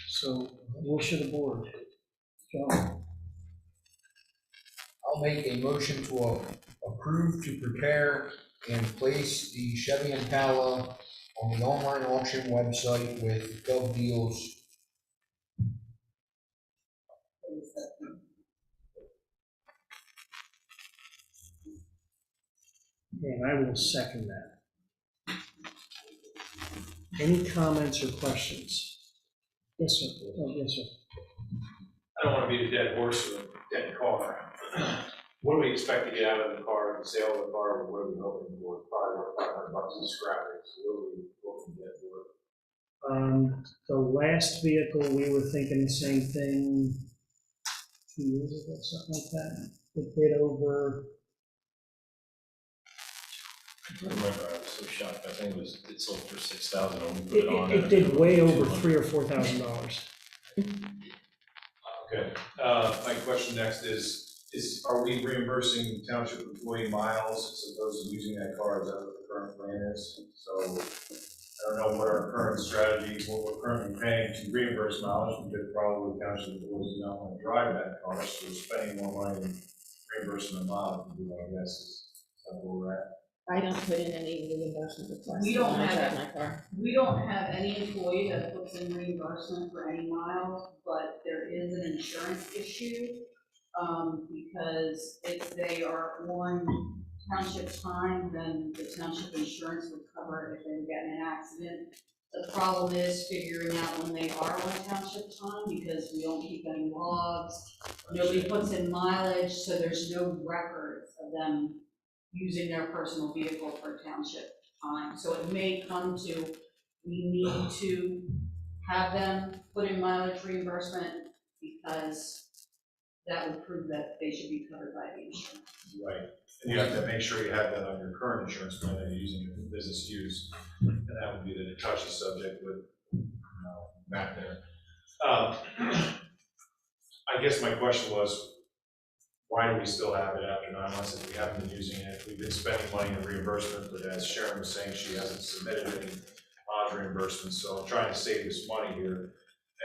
So, wish of the board. John? I'll make a motion to approve to prepare and place the Chevy Impala on the online auction website with Gov Deals. And I will second that. Any comments or questions? Yes, sir. Oh, yes, sir. I don't want to be the dead horse or a dead car. What do we expect to get out of the car, the sale of the car, or what are we hoping for? Probably worth $500 in scrap it, so what are we hoping to get for it? The last vehicle, we were thinking the same thing 2 years ago, something like that. It bid over, I remember, I was so shocked, I think it sold for 6,000 when we put it on. it did way over $3,000 or $4,000. Okay, my question next is, are we reimbursing township employee miles as opposed to using that car? Is that what the current plan is? So I don't know what our current strategy, what we're currently paying to reimburse mileage, because probably township employees do not want to drive that car, so we're spending more money than reimbursing the mileage, I guess is that where we're at. I don't put in any reimbursement requests. We don't when I have drive my car. We don't have any employee that puts in reimbursement for any miles, but there is an insurance issue. Because if they are on township time, then the township insurance would cover if they get in an accident. The problem is figuring out when they are on township time, because we don't keep any logs, nobody puts in mileage, so there's no records of them using their personal vehicle for township time. So it may come to, we need to have them put in mileage reimbursement, because that would prove that they should be covered by the insurance. Right, and you have to make sure you have that on your current insurance plan that you're using it for business use, and that would be the touchy subject with, Matt there. I guess my question was, why do we still have it after 9 months if we haven't been using it? We've been spending money in reimbursement, but as Sharon was saying, she hasn't submitted any reimbursements, so I'm trying to save this money here.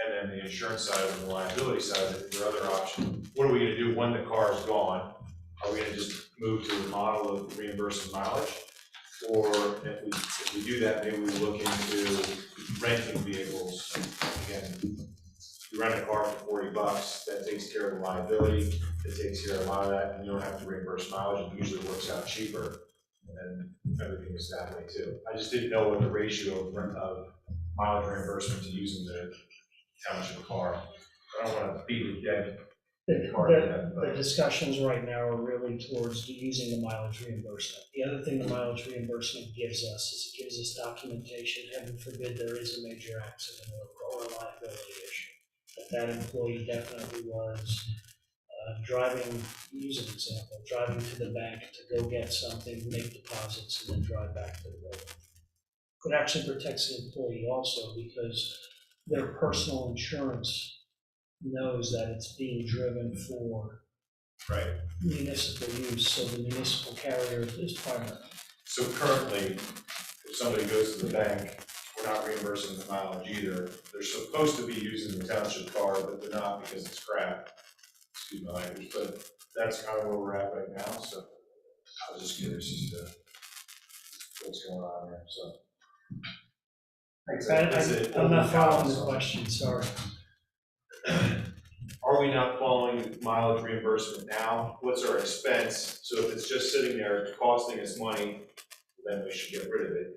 And then the insurance side and the liability side, is there other option? What are we gonna do when the car is gone? Are we gonna just move to a model of reimbursing mileage? Or if we do that, maybe we look into renting vehicles. Again, you rent a car for $40, that takes care of the liability, it takes care of a lot of that, and you don't have to reimburse mileage, it usually works out cheaper. And then everything is that way too. I just didn't know what the ratio of mileage reimbursement to using the township car. I don't wanna beat it dead. The discussions right now are really towards using the mileage reimbursement. The other thing the mileage reimbursement gives us is it gives us documentation, heaven forbid there is a major accident or a liability issue. That employee definitely was driving, use an example, driving to the bank to go get something, make deposits, and then drive back to the building. It actually protects the employee also because their personal insurance knows that it's being driven for municipal use, so the municipal carrier is primary. So currently, if somebody goes to the bank, we're not reimbursing the mileage either. They're supposed to be using the township car, but they're not because it's crap. Excuse my language, but that's kind of where we're at right now, so I was just curious as to what's going on there, so. I'm not following the question, sorry. Are we not following mileage reimbursement now? What's our expense? So if it's just sitting there costing us money, then we should get rid of it.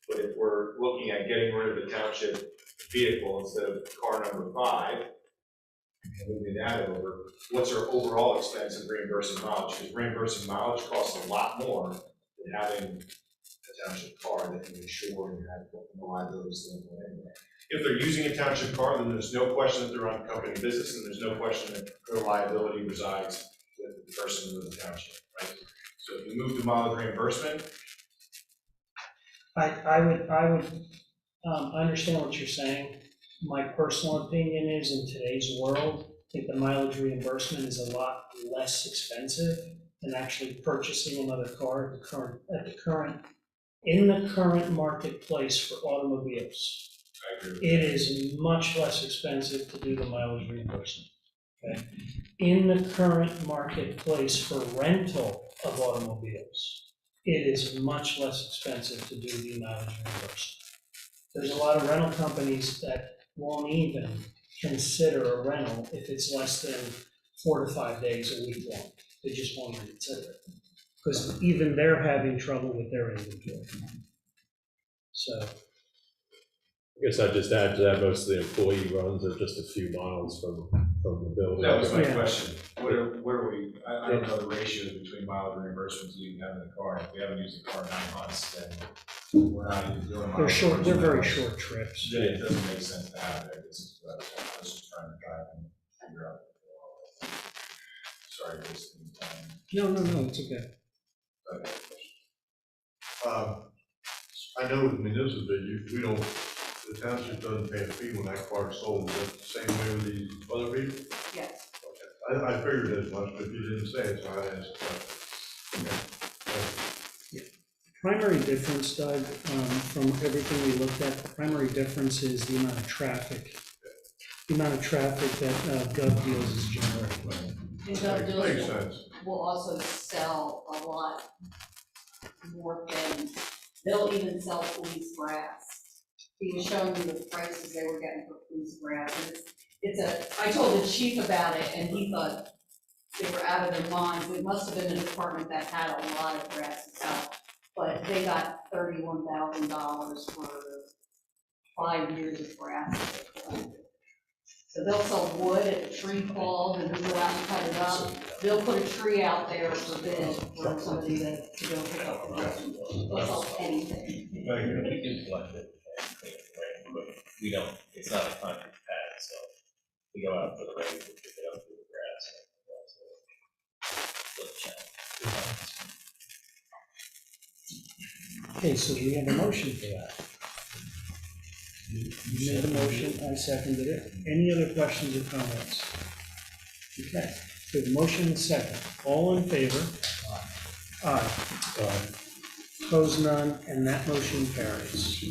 But if we're looking at getting rid of the township vehicle instead of car number 5, and moving that over, what's our overall expense of reimbursing mileage? Because reimbursing mileage costs a lot more than having a township car that you insure and have the liability standpoint anyway. If they're using a township car, then there's no question that they're on company business, and there's no question that their liability resides with the person of the township, right? So if you move to mileage reimbursement, I would understand what you're saying. My personal opinion is in today's world, I think the mileage reimbursement is a lot less expensive than actually purchasing another car in the current marketplace for automobiles. I agree with It is much less expensive to do the mileage reimbursement. Okay? In the current marketplace for rental of automobiles, it is much less expensive to do the mileage reimbursement. There's a lot of rental companies that won't even consider a rental if it's less than 4 to 5 days a week long. They just won't even consider it. Because even they're having trouble with their inventory. So. I guess I'd just add to that, most of the employee runs are just a few miles from the building. that was my Yeah. question. Where are we, I don't know the ratio between mileage reimbursement to you having the car. If we haven't used the car in 9 months, then we're not even doing mileage. They're short, they're very reimbursement. short trips. Then it doesn't make sense to have it. This is what I was just trying to drive and figure out. Sorry, wasting time. No, it's okay. I know with municipal, we don't, the township doesn't pay a fee when that car is sold. Is that the same way with these other vehicles? Yes. Okay. I figured as much, but you didn't say it, so I asked. Primary difference, Doug, from everything we looked at, the primary difference is the amount of traffic. The amount of traffic that Gov Deals is generating. And Gov Deals Makes sense. will also sell a lot more things. They'll even sell police grass. He was showing me the prices they were getting for police grass. And I told the chief about it, and he thought they were out of their minds. It must have been a department that had a lot of grass to sell. But they got $31,000 for 5 years of grass. So they'll sell wood if a tree falls and they'll go out and cut it up. They'll put a tree out there for bid for somebody to go pick up the wood. They'll sell anything. We can collect it, but we don't, it's not a concrete pad, so we go out for the rain, we pick it up through the grass. Flip channel. Okay, so we have a motion for that. You made the motion, I seconded it. Any other questions or comments? Okay, we have a motion and a second. All in favor? Aye. Opposed, none, and that motion carries.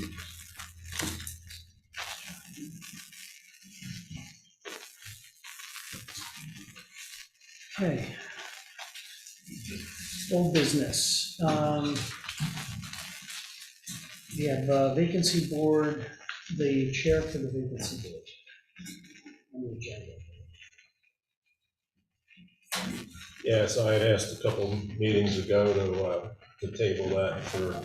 Okay. Old business. We have vacancy board, the chair for the vacancy board on the agenda. Yeah, so I had asked a couple meetings ago to table that for,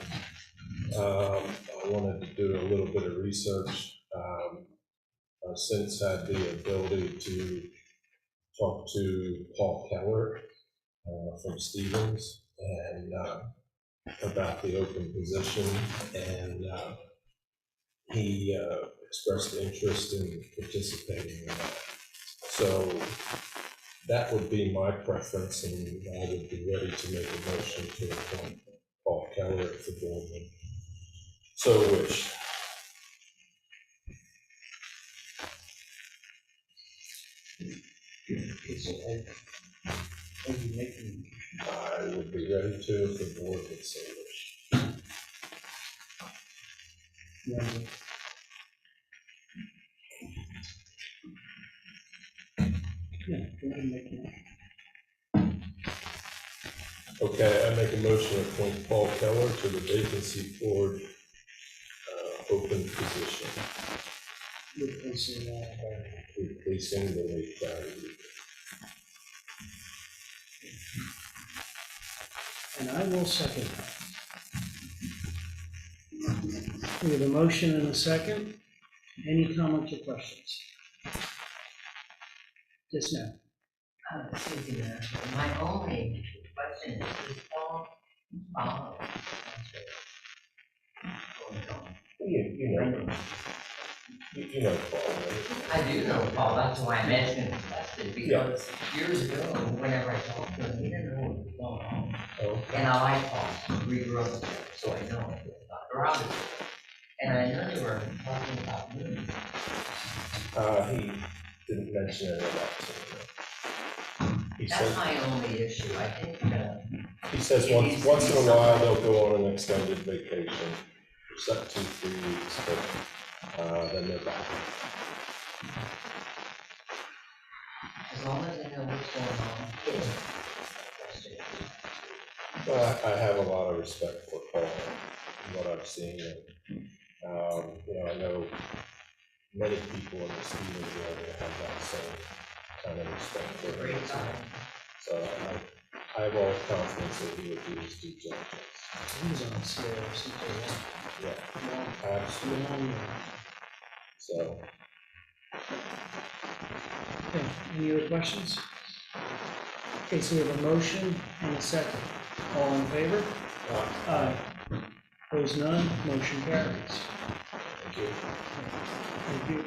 I wanted to do a little bit of research. I've since had the ability to talk to Paul Keller from Stevens and about the open position, and he expressed interest in participating in that. So that would be my preference, and I would be ready to make a motion to appoint Paul Keller if the board would so wish. I would be ready to if the board would so wish. Yeah, go ahead and make it. Okay, I make a motion to appoint Paul Keller to the vacancy board open position, replacing the late Barry. And I will second that. We have a motion and a second. Any comments or questions? Yes, ma'am. Excuse me, my only question is Paul follow? You know Paul, right? I do know Paul, that's why I'm asking this question, because years ago, whenever I talked to him, he didn't know what was going on. Oh, And I like Paul, we grew up together, so I know him, Dr. Roberts. And I know they were talking about movies. he didn't mention any of that to me. He That's said, my only issue, I think, he says once in a while they'll go on an extended vacation, it's not 2-3 weeks, but then they're back. as long as I know what's going on. Well, I have a lot of respect for Paul and what I've seen, and, I know many people in the Stevens area have that same kind of respect for him. Great time. So I have all confidence that he would do his due diligence. He was on stairs. Yeah, absolutely. So, Okay, any other questions? Okay, so we have a motion and a second. All in favor? Aye. Opposed, none, motion carries. thank you. Thank you.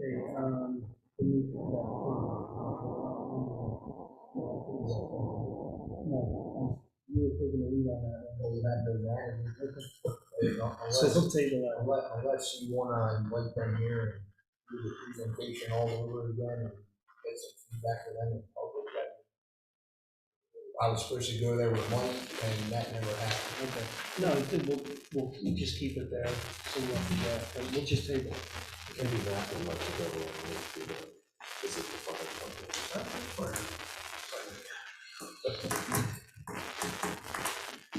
Okay, no, you were taking the lead on that. So we'll table that. Unless you wanna invite them here and do the presentation all over again and get some feedback to them in public. I was supposed to go there with Mike and that never happened. Okay. No, we'll just keep it there, so we'll have to draft, but we'll just table it. Maybe that would like to go and visit the fire company.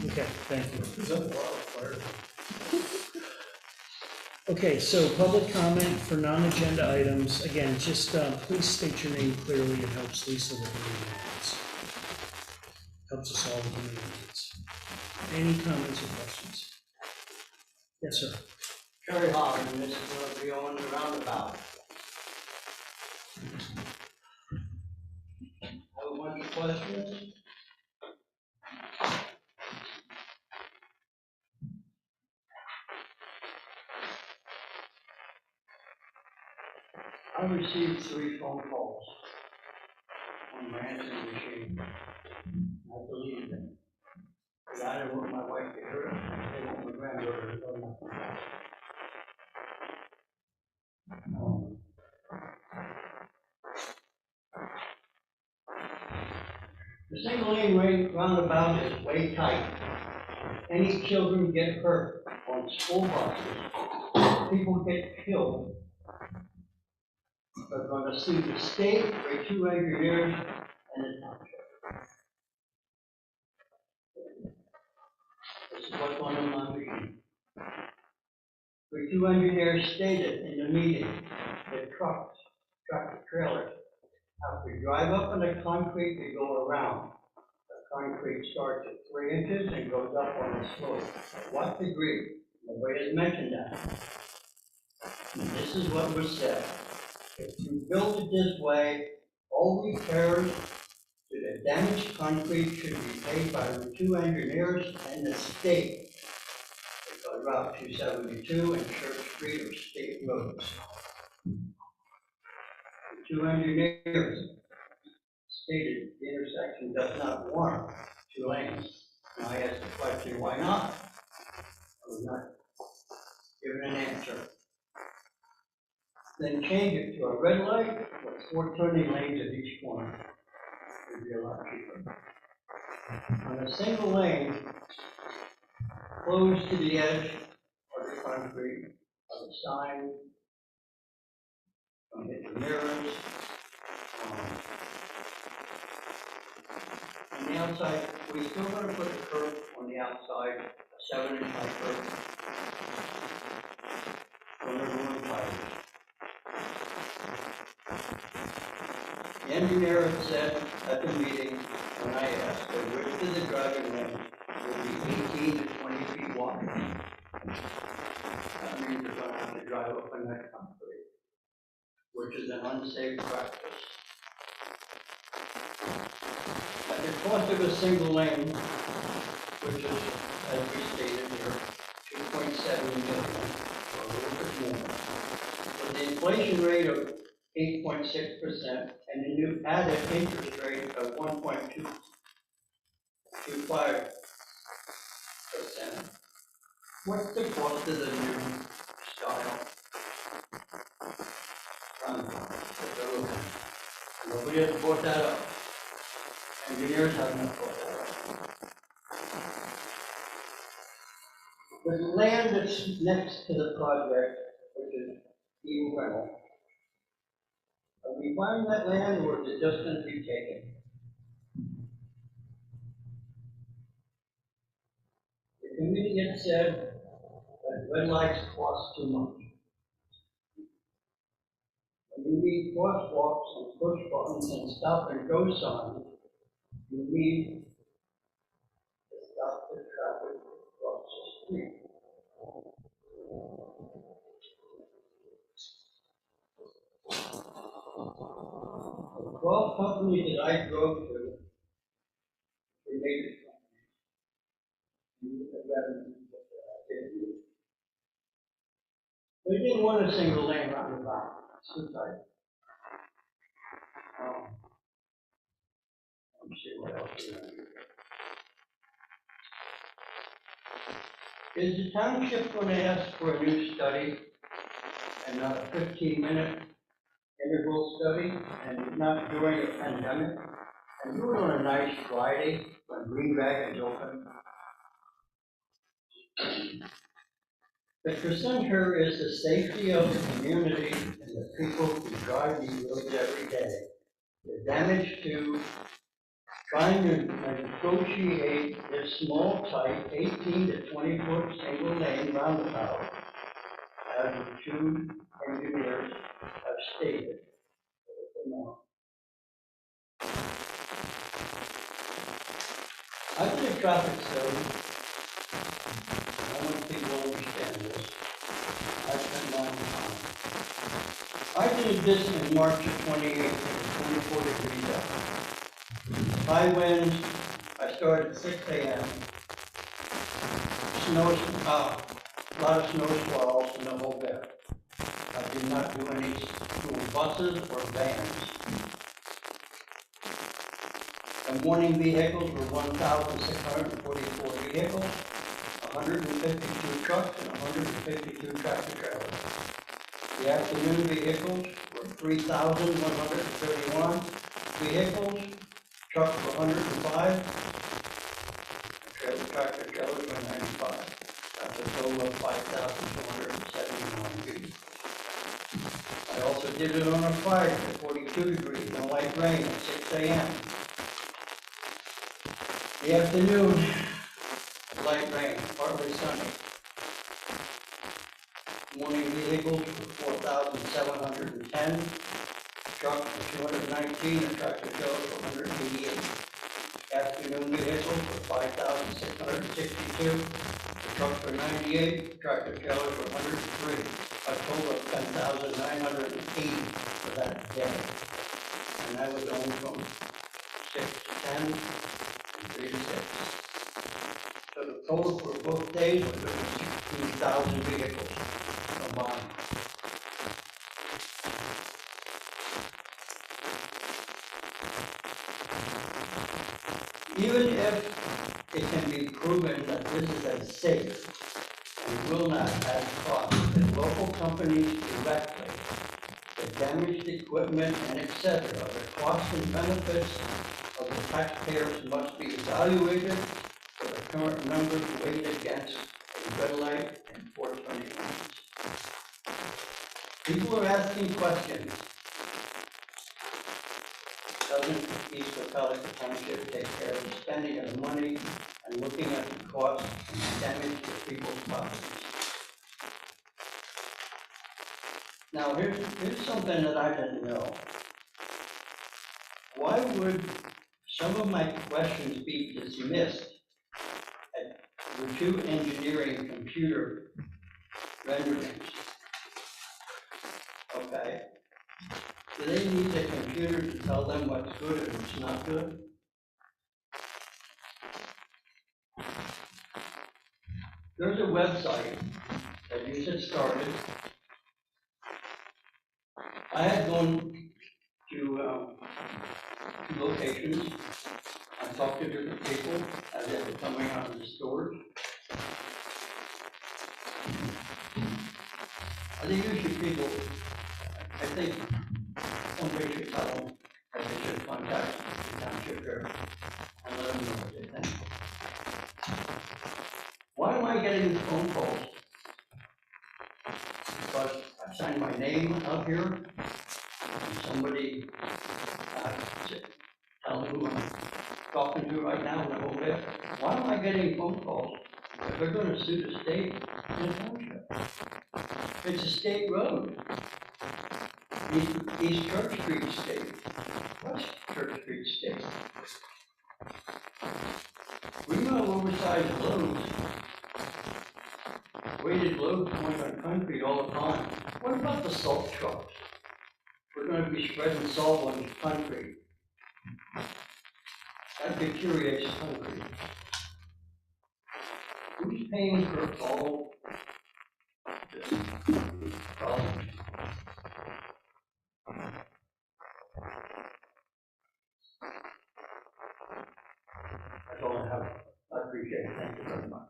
Okay, thank you. Okay, so public comment for non-agenda items, again, just please state your name clearly, it helps Lisa with the meeting minutes. Helps us all with the meeting minutes. Any comments or questions? Yes, sir. Terry Hoffman, this is going to be on the roundabout. Have one question? I received 3 phone calls on my answering machine. I believe them. But I didn't want my wife to hear it, I didn't want my granddaughter to know. The single lane roundabout is way tight. Any children get hurt on school buses, people get killed. We're gonna sue the state for 2 engineers and the township. This is what's going on my meeting. The 2 engineers stated in the meeting that trucks, tractor trailers, have to drive up on the concrete to go around. The concrete starts at 3 inches and goes up on the slope. At what degree? Nobody has mentioned that. And this is what was said. If you build it this way, all repairs to the damaged concrete should be paid by the 2 engineers and the state. Because Route 272 and Church Street are state roads. The 2 engineers stated the intersection does not warrant 2 lanes. And I asked the question, why not? I was not given an answer. Then change it to a red light with 4 turning lanes at each corner. It would be a lot cheaper. On a single lane, close to the edge of the concrete, of the sign, don't hit the mirrors. On the outside, we're still going to put the curb on the outside, a 7-inch high curb. Going to ruin tires. The engineer had said at the meeting, when I asked, the width of the driving lane would be 18 to 20 feet wide. That means you're going to have to drive up on that concrete, which is an unsafe practice. At the cost of a single lane, which is, as we stated here, 2.7 million, or a little bit more, with the inflation rate of 8.6% and the new added interest rate of 1.25%. What's the cost of the new style? Nobody has brought that up. Engineers have not brought that up. The land that's next to the project, which is Eagle Rental, are we buying that land or is it just going to be taken? The committee had said that red lights cost too much. When you need crosswalks and push buttons and stop and go signs, you need to stop the traffic across the street. The 12 companies that I drove to were major companies. They didn't want a single lane roundabout. It's too tight. Let me see what else we have here. Is the township going to ask for a new study and not a 15-minute interval study and not during a pandemic? And do it on a nice Friday when Green Bag is open? The center is the safety of the community and the people who drive these roads every day. The damage to trying to negotiate this small, tight, 18 to 20-foot single lane roundabout, as the 2 engineers have stated. I did a traffic study. I want people to understand this. I spent a long time. I did this in March of 2018, 24 degrees out. High winds, I started at 6 a.m. Snow, a lot of snow squalls and the whole bit. I did not do any school buses or vans. And morning vehicles were 1,644 vehicles, 152 trucks, and 152 tractor trailers. The afternoon vehicles were 3,131 vehicles, trucks were 105, tractor trailers were 95. That's a total of 5,279 vehicles. I also did it on a Friday at 42 degrees and light rain at 6 a.m. The afternoon, light rain, partly sunny. Morning vehicles were 4,710, trucks were 219, and tractor trailers were 188. Afternoon vehicles were 5,662, the trucks were 98, tractor trailers were 103, a total of 10,980 for that day. And that was only from 6 to 10 and 3 to 6. So the total for both days was over 16,000 vehicles combined. Even if it can be proven that this is as safe and will not add cost to local companies directly, the damaged equipment and etc., the costs and benefits of the taxpayers must be evaluated for the current numbers weighed against a red light enforcement agreement. People are asking questions. Doesn't East Cocalico Township take care of the spending of the money and looking at the cost and damage to people's properties? Now, here's something that I didn't know. Why would some of my questions be dismissed at the two engineering computer renderings? Okay. Do they need the computer to tell them what's good and what's not good? There's a website that you just started. I had gone to locations. I talked to different people as they were coming out of the stores. I think usually people, I think somebody should tell them that they should contact the township clerk and let them know what they think. Why am I getting these phone calls? Because I signed my name out here, and somebody tell me who I'm talking to right now in the whole bit. Why am I getting phone calls if they're going to sue the state and the township? It's a state road. East Church Street State, West Church Street State. We know oversized loads, weighted loads going on concrete all the time. What about the salt trucks? We're going to be spreading salt on concrete. That deteriorates concrete. Who's paying for all this problem? That's all I have. I appreciate it. Thank you very much.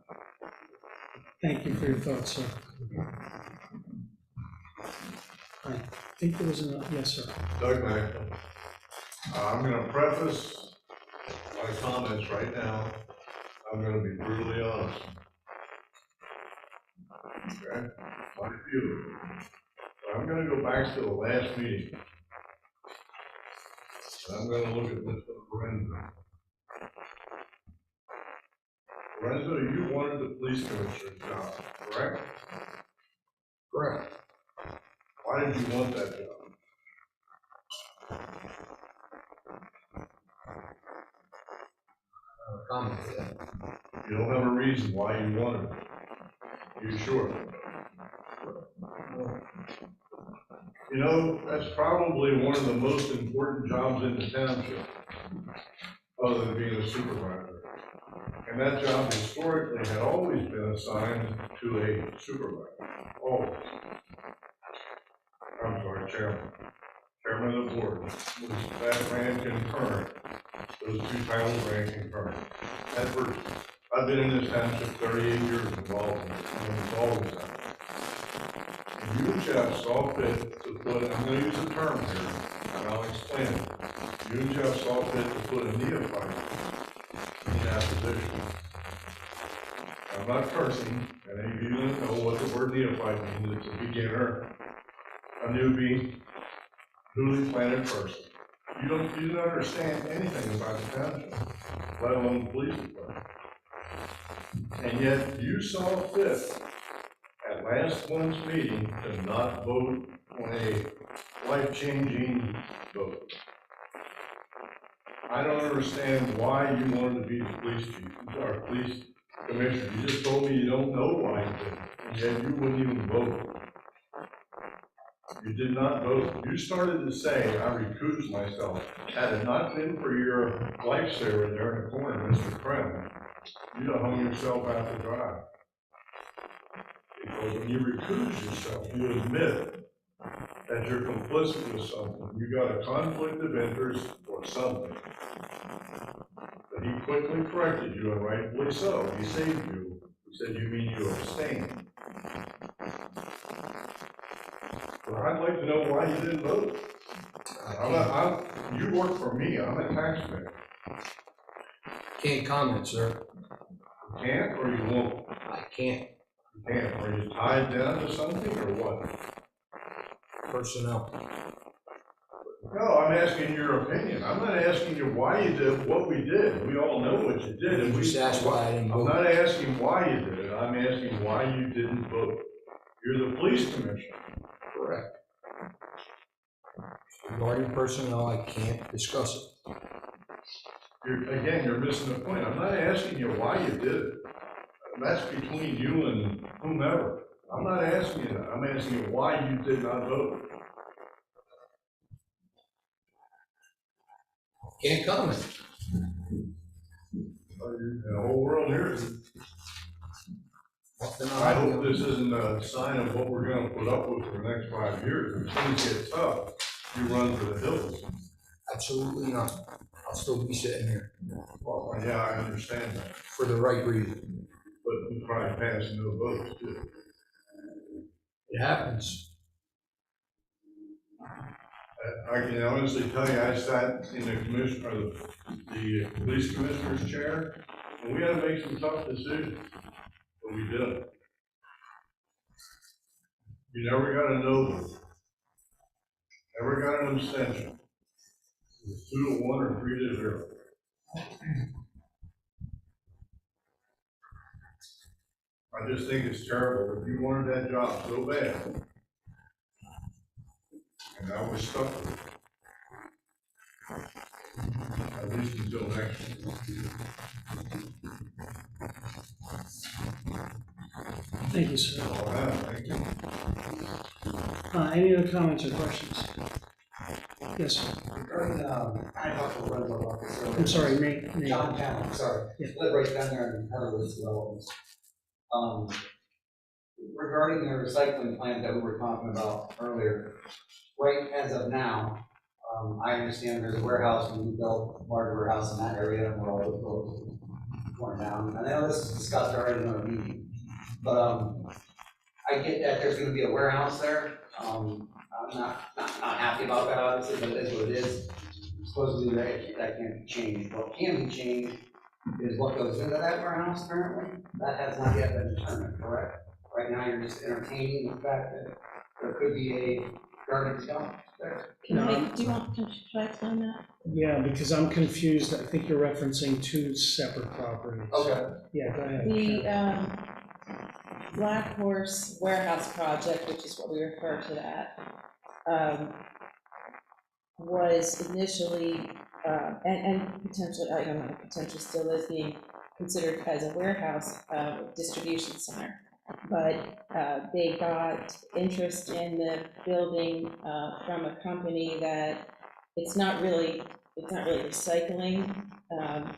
Thank you for your thoughts, sir. I think there was another, yes, sir. Doug Mack. I'm gonna preface my comments right now. I'm gonna be brutally honest. Okay? Quite a few. But I'm gonna go back to the last meeting. And I'm gonna look at Mr. Lorenzo. Lorenzo, you wanted the police commissioner's job, correct? Correct. Why did you want that job? Comment to that. You don't have a reason why you wanted it. You sure? You know, that's probably one of the most important jobs in the township, other than being a supervisor. And that job historically had always been assigned to a supervisor, always. I'm sorry, chairman. chairman of the board, that ran concurrent. Those two titles ran concurrent. I've been in this township 38 years involved in it, and it's always done. And you, Jeff, saw fit to put, I'm gonna use a term here, and I'll explain it. You and Jeff saw fit to put a neophyte in that position. I'm not cursing, and any of you don't know what the word neophyte means. It's a beginner, a newbie, newly planted person. You don't understand anything about the township, let alone the police department. And yet you saw fit at last month's meeting to not vote on a life-changing vote. I don't understand why you wanted to be the police chief, or police commissioner. You just told me you don't know why you did, and yet you wouldn't even vote. You did not vote. You started to say, I recused myself. Had it not been for your lifesaver there in the corner, Mr. Krem, you'd have hung yourself out to dry. Because when you recuse yourself, you admit that you're complicit with something. You got a conflict of interest or something. But he quickly corrected you, and rightfully so. He saved you. He said, you mean you abstained. Well, I'd like to know why you didn't vote. You work for me, I'm a taxpayer. Can't comment, sir. You can't or you won't? I can't. You can't. Are you tied down to something or what? Personnel. No, I'm asking your opinion. I'm not asking you why you did what we did. We all know what you did. You just asked why I didn't I'm vote. not asking why you did it. I'm asking why you didn't vote. You're the police commissioner. Correct. Regarding personnel, I can't discuss it. You're missing the point. I'm not asking you why you did it. That's between you and whomever. I'm not asking you that. I'm asking you why you did not vote. Can't comment. The whole world hears it. I hope this isn't a sign of what we're gonna put up with for the next 5 years. If things get tough, you run for the hills. Absolutely not. I'll still be sitting here. Well, yeah, I understand that. For the right reason. But we probably passed no votes too. It happens. I can honestly tell you, I sat in the commissioner, or the police commissioner's chair, and we had to make some tough decisions, but we did. You never got a no vote. Never got an abstention. It was 2-1 or 3-0. I just think it's terrible. If you wanted that job so bad, and I was stuck with it. At least until next year. Thank you, sir. All right, thank you. Any other comments or questions? Yes, sir. Regarding, I talked to Lorenzo about this earlier. I'm sorry, Nate. John Town, sorry. Yeah. Live right down there in Heatherwood's developments. Regarding the recycling plant that we were talking about earlier, right as of now, I understand there's a warehouse, when we built a large warehouse in that area, and we're all torn down. And I know this is discussed already in our meeting, but, I get that there's gonna be a warehouse there. I'm not happy about that, obviously, but it is what it is. Supposedly that can't be changed. What can be changed is what goes into that warehouse currently. That has not yet been determined, correct? Right now, you're just entertaining the fact that there could be a garbage dump there. Can I explain that? Yeah, because I'm confused. I think you're referencing two separate properties. Okay. Yeah, go ahead. The Black Horse Warehouse Project, which is what we refer to that, was initially, and potentially, I don't know, potentially still is being considered as a warehouse distribution center. But they got interest in the building from a company that it's not really recycling.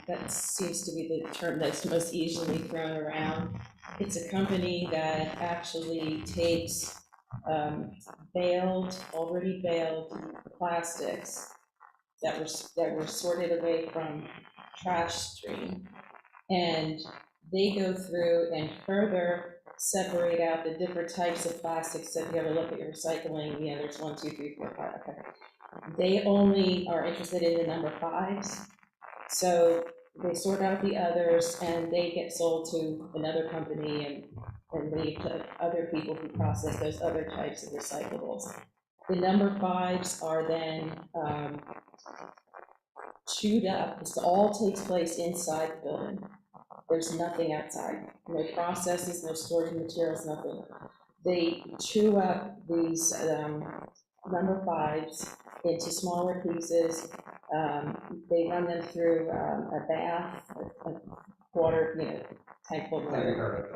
That seems to be the term that's most easily thrown around. It's a company that actually takes already baled plastics that were sorted away from trash stream. And they go through and further separate out the different types of plastics. So if you ever look at your recycling, there's 1, 2, 3, 4, 5, okay. They only are interested in the number 5s. So they sort out the others and they get sold to another company and leave to other people who process those other types of recyclables. The number 5s are then chewed up. This all takes place inside the building. There's nothing outside. No processes, no storage materials, nothing. They chew up these number 5s into smaller pieces. They run them through a bath, a water, tank full of water.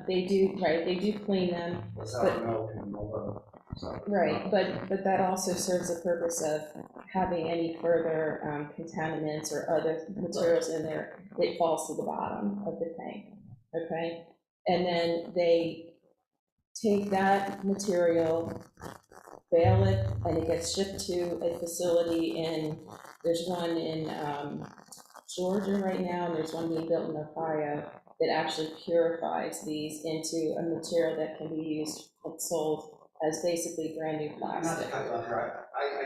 They do clean them. Right, but that also serves the purpose of having any further contaminants or other materials in there, it falls to the bottom of the tank, okay? And then they take that material, bale it, and it gets shipped to a facility there's one in Georgia right now, and there's one being built in Ohio that actually purifies these into a material that can be used and sold as basically brand new plastic. I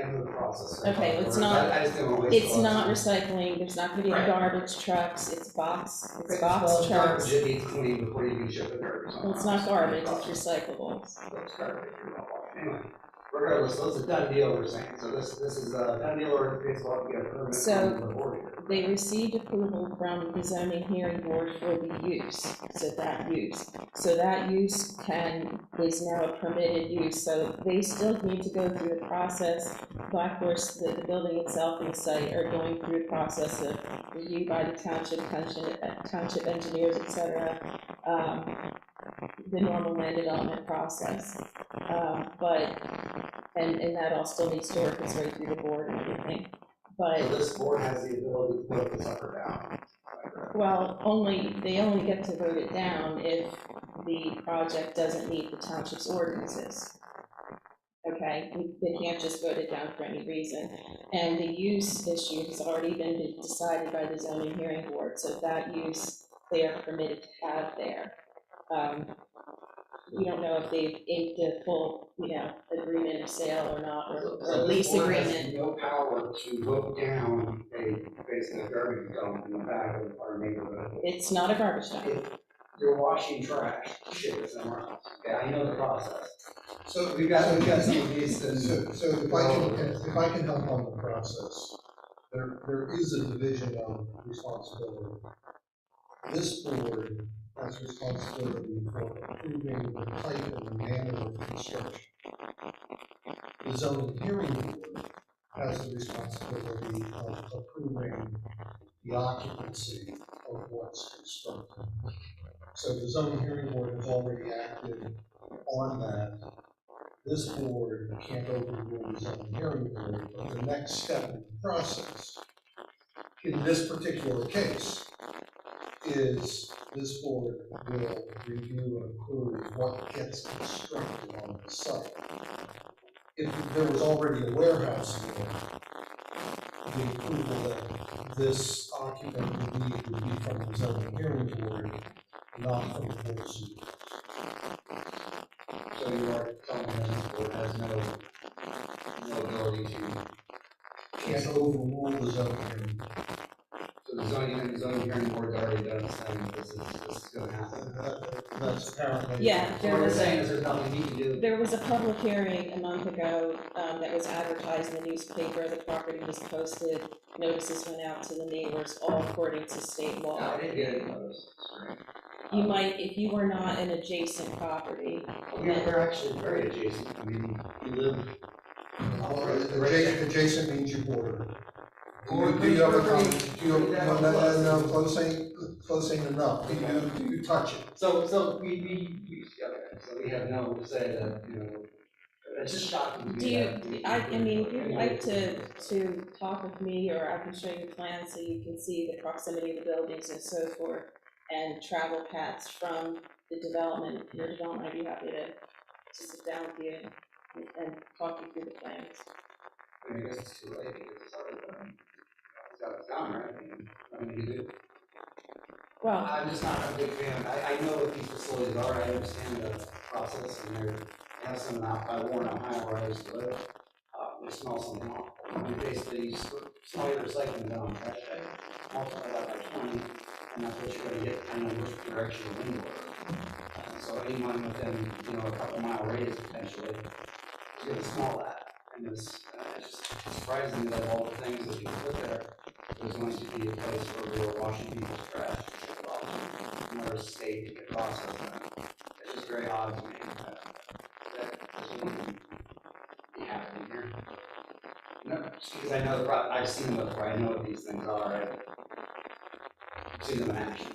know the process. Okay, well, it's not recycling, there's not gonna be garbage trucks, it's box trucks. Garbage that needs cleaned before you can ship the garbage. Well, it's not garbage, it's recyclable. It's garbage, anyway, regardless, so it's a done deal, we're saying, so this is a done deal, or it's going to get a permit from the board. They received approval from the zoning hearing board for the use, that use is now a permitted use, so they still need to go through the process. Black Horse, the building itself and the site are going through the process of review by the township engineers, et cetera, the normal land development process. And that all still needs to work its way through the board and everything. So this board has the ability to put this up or down? Well, they only get to vote it down if the project doesn't meet the township's ordinances. Okay, they can't just vote it down for any reason. And the use issue has already been decided by the zoning hearing board, so that use they are permitted to have there. We don't know if they've inked a full, agreement of sale or not, or a lease agreement. Has no power to vote down basically a garbage dump in the back of our neighborhood. It's not a garbage dump. If you're washing trash, ship it somewhere else. Okay, I know the process. So we've got some of these. So if I can help on the process, there is a division of responsibility. This board has responsibility for approving the type and manner of construction. The zoning hearing board has the responsibility of approving the occupancy of what's constructed. So the zoning hearing board has already acted on that. This board can't overrule the zoning hearing board, but the next step in the process, in this particular case, is this board will review and approve what gets constructed on the site. If there was already a warehouse there, the approval that this occupant would need would be from the zoning hearing board, not from the board of supervisors. So you are telling them the board has no ability to. Can't overrule the zoning hearing board. So the zoning hearing board's already done saying this is gonna happen. That's apparently. Yeah, So what we're saying is there's nothing you can do. There was a public hearing a month ago that was advertised in the newspaper. The property was posted. Notices went out to the neighbors, all according to state law. No, I didn't get any notice. You might, if you were not an adjacent property. We're actually very adjacent. I mean, we live. Adjacent means you border. Do you have a comment? No, close ain't enough. Do you touch it? So we have no say that, it's just shocking to me. If you'd like to talk with me, or I can show you plans so you can see the proximity of the buildings and so forth, and travel paths from the development, your development, I'd be happy to sit down with you and talk you through the plans. I mean, I guess it's too late because it's already done. It's done, right? I mean, you do. Well, I'm just not a big fan. I know what these facilities are. I understand the process, and they have some out by Warren, Ohio, where I used to live. They smell something awful. I mean, basically, you smell your recycling down on trash day, multiply that by 20, and that's what you're going to get depending on which direction the wind blows. So anyone within, a couple mile radius potentially is going to smell that. And it's just surprising that of all the things that you put there, there's going to be a place where we were washing people's trash. Another state to get processed. It's just very odd to me that this wouldn't be happening here. No, just because I know I've seen them before. I know what these things are. I've seen them in action.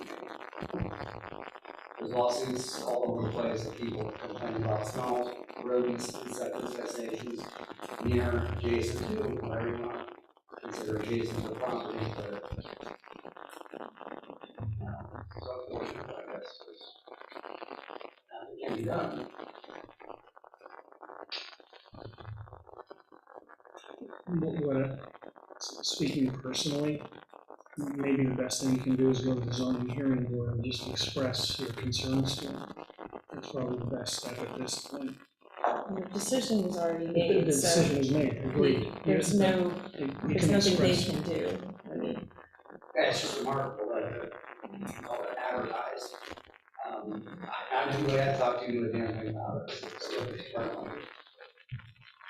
There's lawsuits all over the place of people complaining about smells, rodents, insect infestations near, adjacent to, whatever you want to consider adjacent to the property, but it's unfortunate, I guess, because it can be done. Speaking personally, maybe the best thing you can do is go to the zoning hearing board and just express your concerns to them. That's probably the best step at this point. the decision was already The made, decision so was made, agreed. there's You nothing can they express- can do. I mean, Yeah, it's just remarkable that all that advertised. I didn't really have to talk to you to do anything about it.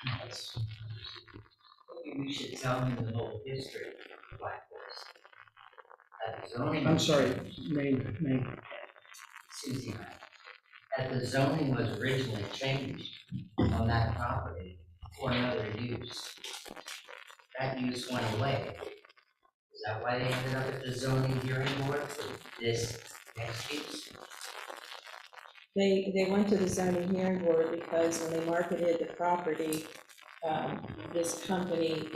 That's, Maybe we should tell them the whole history of Black Horse. At the zoning. I'm sorry, name. Susie, that the zoning was originally changed on that property for another use. That use went away. Is that why they ended up at the zoning hearing board for this next use? they went to the zoning hearing board because when they marketed the property, this company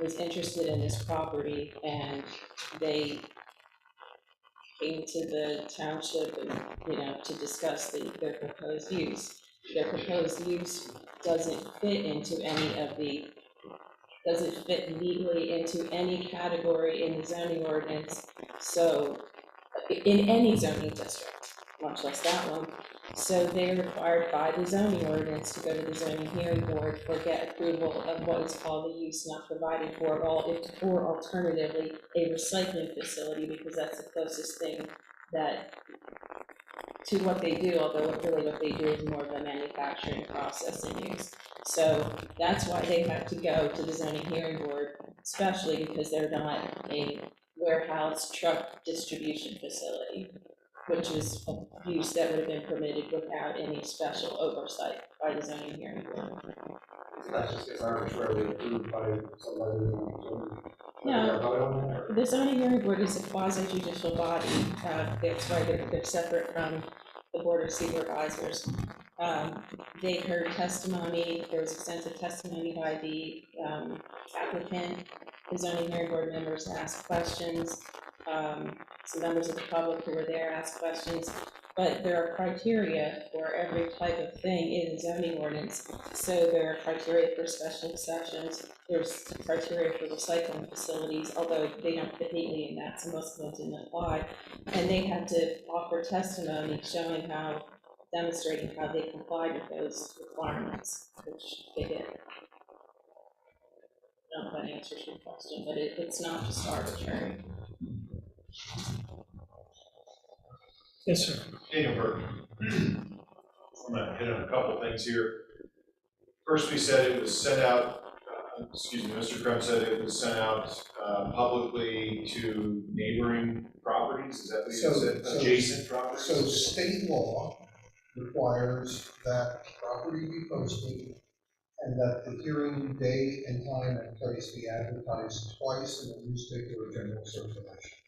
was interested in this property, and they came to the township and, to discuss their proposed use. Their proposed use doesn't fit legally into any category in the zoning ordinance, so, in any zoning district, much less that one. So they're required by the zoning ordinance to go to the zoning hearing board for get approval of what is called the use not provided for, or alternatively, a recycling facility, because that's the closest thing to what they do, although really what they do is more of a manufacturing process and use. So that's why they have to go to the zoning hearing board, especially because they're not a warehouse truck distribution facility, which is a use that would have been permitted without any special oversight by the zoning hearing board. that just gets arbitrarily approved by somebody. No, the zoning hearing board is a quasi judicial body. That's why they're separate from the board of supervisors. They heard testimony, there was extensive testimony by the applicant. The zoning hearing board members asked questions. Some members of the public who were there asked questions, but there are criteria for every type of thing in the zoning ordinance. So there are criteria for special exceptions, there's criteria for recycling facilities, although they don't fit neatly in that, so most of them didn't apply. And they had to offer testimony showing demonstrating how they complied with those requirements, which they did. I don't know if that answers your question, but it's not just arbitrary. Yes, sir. Daniel I'm gonna hit on a couple things here. First, we said it was sent out, Mr. Crum said it was sent out publicly to neighboring properties, is that what you said? Adjacent properties? So state law requires that property be posted and that the hearing day and time and place be advertised twice in the newspaper of general circulation,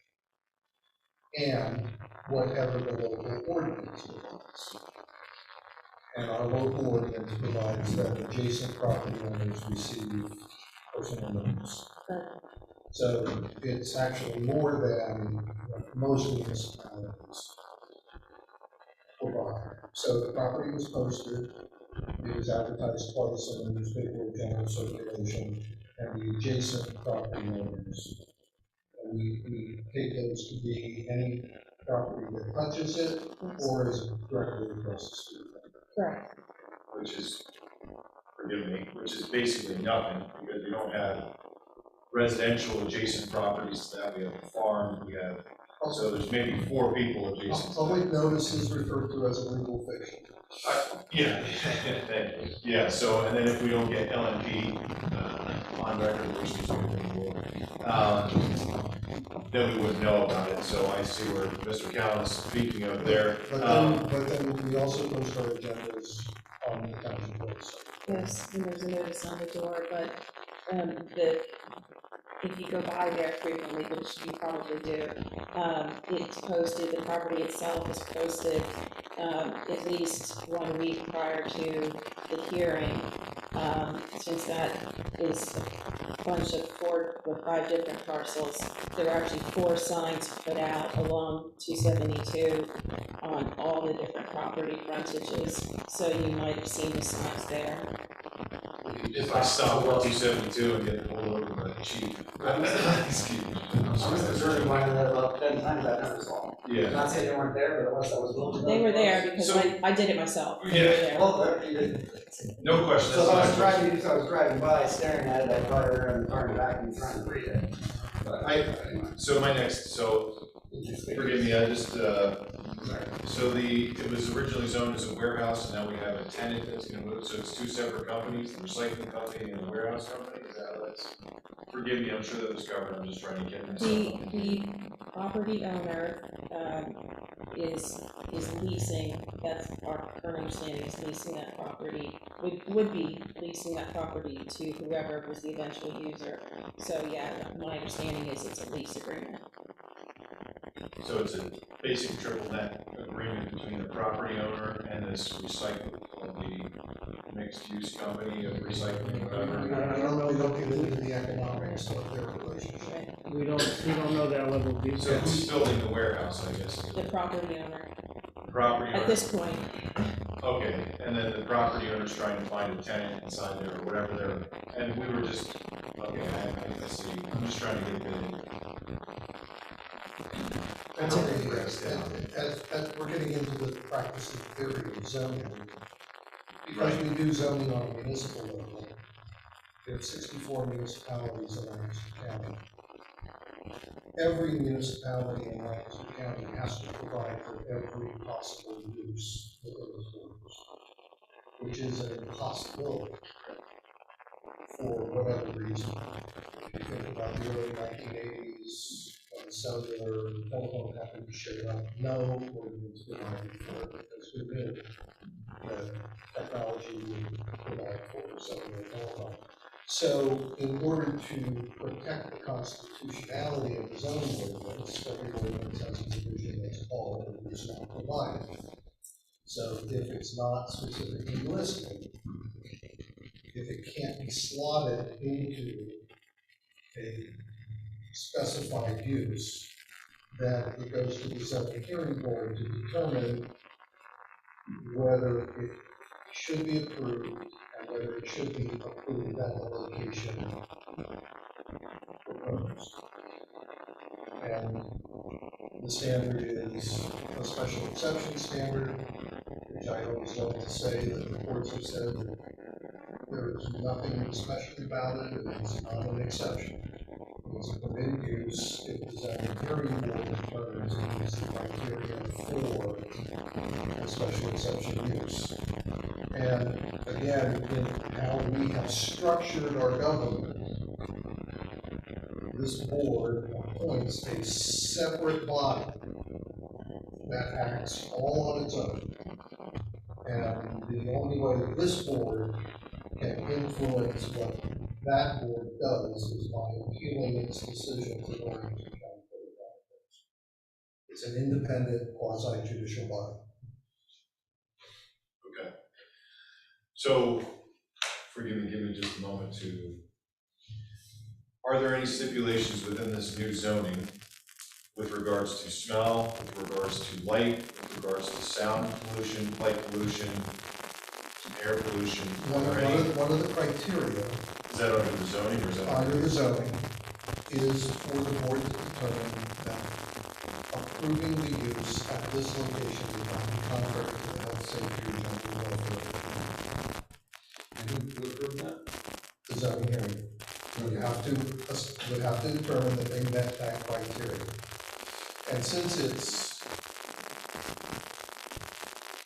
and whatever the local ordinance provides. And our local ordinance provides that adjacent property owners receive personal notice. So it's actually more than most municipalities provide. So the property was posted, it was advertised twice in the newspaper of general circulation, and the adjacent property owners. And we take those to be any property that touches it, or is directly across the street. Correct. Which is, forgive me, which is basically nothing, because we don't have residential adjacent properties to that. We have a farm, we have, so there's maybe 4 people adjacent. Public notice is referred to as a legal fiction. Yeah, yeah, so, and then if we don't get LNP on record, which is then we wouldn't know about it, so I see where Mr. Callen is speaking of there. But then we also post our agendas on the township website. Yes, and there's a notice on the door, but if you go by there frequently, which you probably do, it's posted, the property itself is posted at least 1 week prior to the hearing, since that is a bunch of 4 or 5 different parcels. There are actually 4 signs put out along 272 on all the different property frontages, so you might have seen the signs there. If I stop at 272 and get pulled over by the chief. Excuse me. I was observing mine that about 10 times I never saw. Yeah. Not saying they weren't there, but unless that was willing to. They were there because So- I did it myself. They Yeah. were there. Well, you did. No question. So that's as my I was driving by, staring at it, I caught her and turned back and trying to read it. But So my next, so forgive me, I just, so it was originally zoned as a warehouse, and now we have a tenant that's gonna move, so it's 2 separate companies, the recycling company and the warehouse company, is that how that's? Forgive me, I'm sure that was covered, I'm just trying to get myself. The property owner is leasing, that's our current understanding, is leasing that property, would be leasing that property to whoever was the eventual user. So yeah, my understanding is it's a lease agreement. So it's a basic triple net agreement between the property owner and this recycling, the mixed use company of recycling, whatever. I don't know, we don't get into the economics of their relationship. We don't know that level of So detail. who's building the warehouse, I guess? The property owner, Property owner? at this point, Okay, and then the property owner's trying to find a tenant inside there or whatever they're, and we were just, okay, I see, I'm just trying to get a bit. And as we're getting into the practice of theory of zoning, because we do zoning on a municipal level, we have 64 municipalities in Lancaster County. Every municipality in Lancaster County has to provide for every possible use within its borders, which is an impossibility for whatever reason. If you think about the early 1980s, when cellular and telephone companies showed up, no ordinance provided for it because we knew that technology would provide for cellular telephone. So in order to protect the constitutionality of the zoning ordinance, every ordinance has a provision that's called "it is not provided." So if it's not specifically listed, if it can't be slotted into a specified use, then it goes to the zoning hearing board to determine whether it should be approved and whether it should be approved at the location proposed. And the standard is a special exception standard, which I always love to say that the courts have said that there is nothing special about it, and it's not an exception. It's a permitted use if the zoning hearing board determines it meets the criteria for a special exception use. And again, in how we have structured our government, this board appoints a separate body that acts all on its own. And the only way that this board can influence what that board does is by appealing its decision to the Lancaster County Court of Appeals. It's an independent quasi-judicial body. Okay. So, forgive me, give me just a moment to, are there any stipulations within this new zoning with regards to smell, with regards to light, with regards to sound pollution, light pollution, air pollution? One of the criteria Is that under the zoning or is that? under the zoning is for the board to determine that approving the use at this location would not be contrary to the health, safety, or general welfare. And who approved that? The zoning hearing would have to determine that they met that criteria. And since it's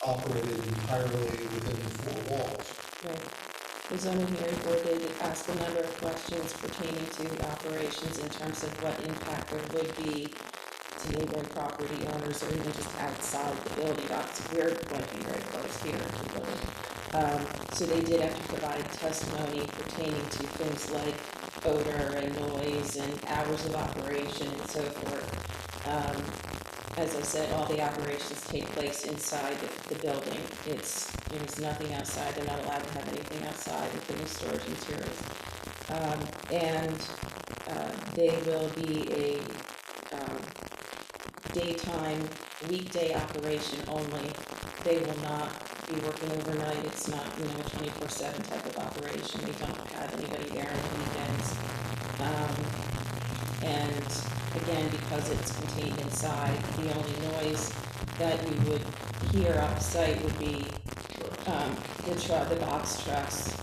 operated entirely within the four walls, Right. The zoning hearing board did ask a number of questions pertaining to operations in terms of what impact there would be to neighboring property owners or even just outside the building. Obviously, we're working very close here to the building. So they did have to provide testimony pertaining to things like odor and noise and hours of operation and so forth. As I said, all the operations take place inside the building. There's nothing outside. They're not allowed to have anything outside, including storage materials. They will be a daytime, weekday operation only. They will not be working overnight. It's not, a 24/7 type of operation. They don't have anybody there on the weekends. And again, because it's contained inside, the only noise that you would hear off-site would be the box trucks,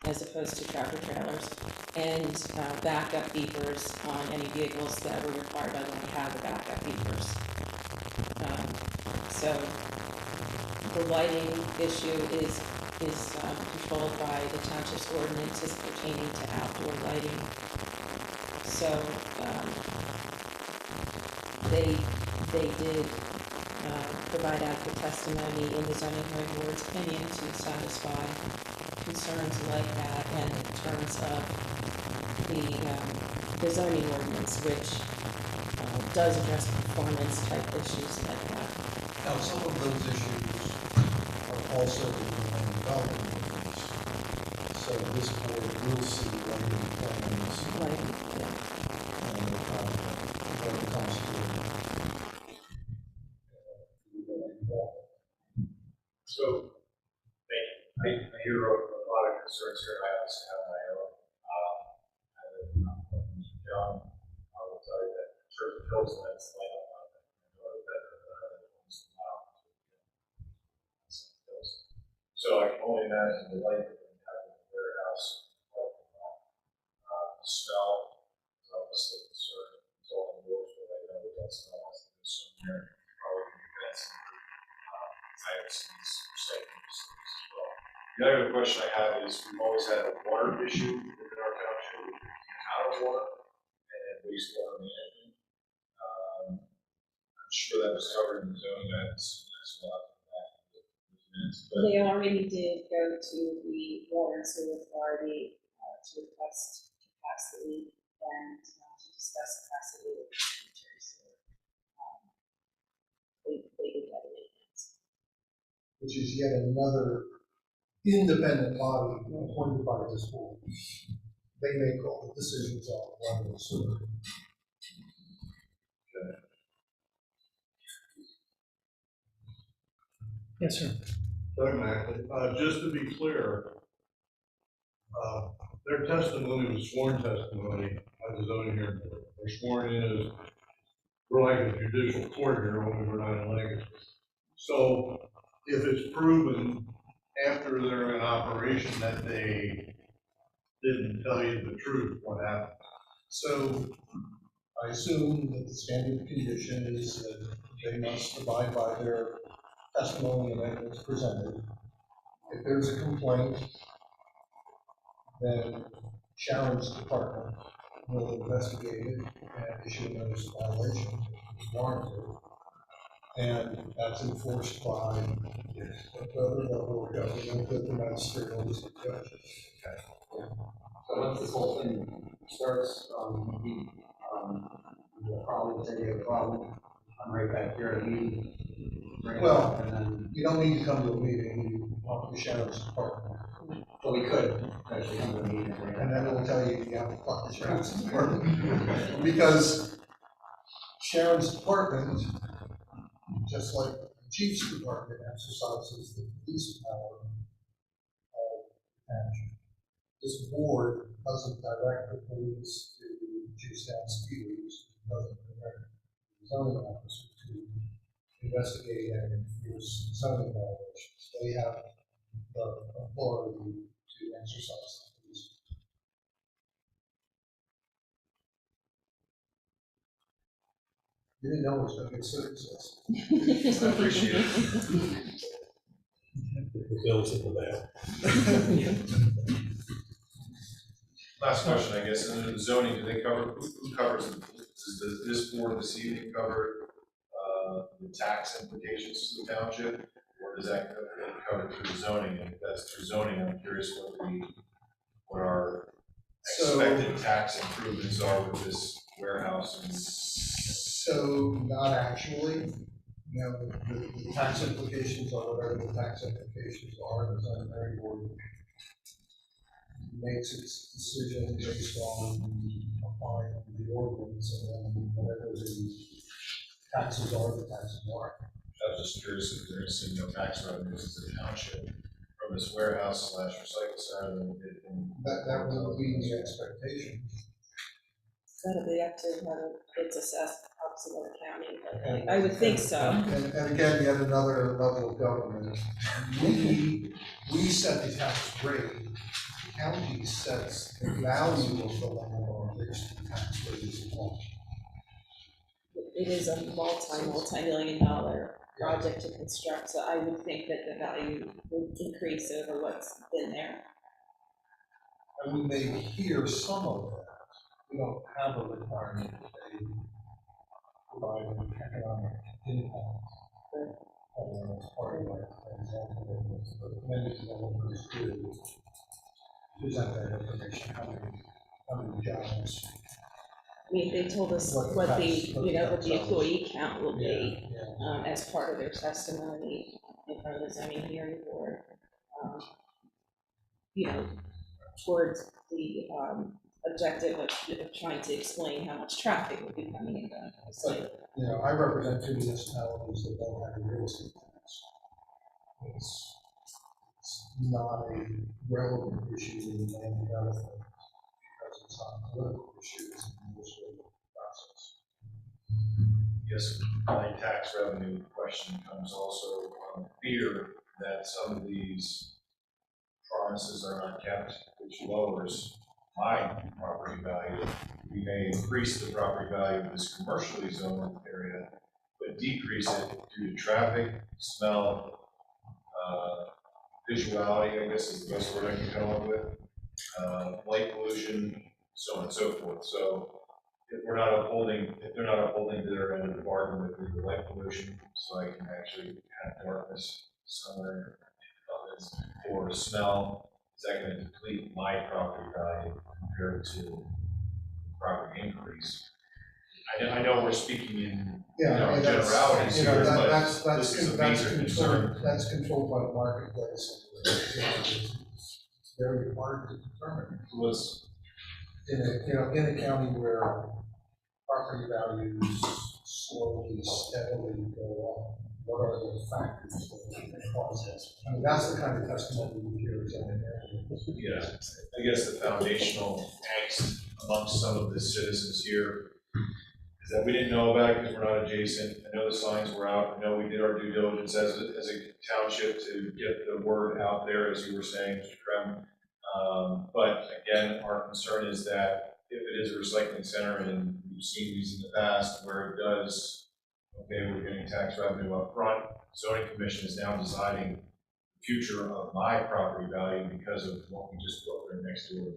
as opposed to tractor trailers, and backup beepers on any vehicles that were required by law to have the backup beepers. So the lighting issue is controlled by the township's ordinances pertaining to outdoor lighting. So they did provide adequate testimony in the zoning hearing board's opinion to satisfy concerns like that, and in terms of the zoning ordinance, which does address performance type issues like that. now some of those issues are also in the land development ordinance. So this board will see lighting plans Lighting, yeah. and the constitution. So, I hear a lot of concerns here, I also have my own. Mr. John, I will tell you that in terms of coastal lands, light up on it, better than homes now. So I can only imagine the light that we have in the warehouse, smell is obviously a concern, it's all indoors, but I know that smell has to be somewhere, probably in the vents. I have seen some recycling facilities as well. The other question I have is, we've always had a water issue within our township, with out of water and wastewater management. I'm sure that was covered in the zoning guidance, that's a lot of that. They already did go to the water and sewer authority to request capacity and to discuss capacity with the cemetery. So they did that in advance. Which is yet another independent body appointed by this board. They make all the decisions on water and sewer. Yes, sir. Doug Mackley, just to be clear, their testimony was sworn testimony at the zoning hearing board. They're sworn in as, we're like a judicial court here when we're not in language. So if it's proven after they're in operation that they didn't tell you the truth, what happened? So I assume that the standard condition is that they must abide by their testimony and evidence presented. If there's a complaint, then Sharon's department will investigate it and issue a notice of violation if warranted. And that's enforced by the other level of government, the magistrate or the judge. So once this whole thing starts, we'll probably say you have a problem, I'm right back here at a meeting. bring it Well, up, and then, you don't need to come to a meeting, you talk to Sharon's department. well, we could actually come to a meeting. And then it'll tell you, you have to talk to Sharon's department. Because Sharon's department, just like the chief's department exercises the police power of the township. This board doesn't direct the police to chase down speeders, doesn't direct the zoning officer to investigate and enforce zoning violations. They have the authority to exercise the police. You didn't know it was going to get serious. I appreciate it. The bill's in the mail. Last question, I guess, under the zoning, do they cover, who covers, does this board this evening cover the tax implications to the township? Or does that get covered through zoning? And if that's through zoning, I'm curious what our expected tax improvements are with this warehouse. And So, not actually, you know, the tax implications are whatever the tax implications are, the zoning board makes its decision based on applying the ordinance, and then whatever the taxes are, the taxes are. I was just curious if there's no tax revenues as a township from this warehouse / recycle center. That will be the expectation. That'll be up to whether it's assessed, obviously, by the county, but I would think so. And again, yet another level of government. We set the tax rate. The county sets the value of the land on which the tax rate is applied. It is a multi-million-dollar project to construct, so I would think that the value would increase over what's been there. And we may hear some of that. We don't have a requirement that they provide an economic impact. As part of our example, but many developers do present that information, how many jobs. I mean, they told us what the employee count will be as part of their testimony in front of the zoning hearing board. Towards the objective of trying to explain how much traffic will be coming in the site. I represent two municipalities that don't have a real estate tax. It's not a relevant issue in the land development because it's not a political issue, it's an administrative process. Yes, my tax revenue question comes also on fear that some of these promises are not kept, which lowers my property value. We may increase the property value of this commercially zoned area, but decrease it due to traffic, smell, visuality, I guess is the best word I can come up with, light pollution, so on and so forth. So if they're not upholding to their end of the bargain with the light pollution, so I can actually have darkness somewhere, or smell, is that going to deplete my property value compared to property increase? I know we're speaking in generalities here, but this is a major concern. That's controlled by the marketplace. It's very hard to determine. In a county where property values slowly, steadily go up, what are the factors that cause this? I mean, that's the kind of testimony we hear. Yeah, I guess the foundational angst amongst some of the citizens here is that we didn't know about it because we're not adjacent. I know the signs were out. I know we did our due diligence as a township to get the word out there, as you were saying, Mr. Krem. But again, our concern is that if it is a recycling center, and we've seen these in the past where it does, okay, we're getting tax revenue up front, zoning commission is now deciding the future of my property value because of what we just built right next door.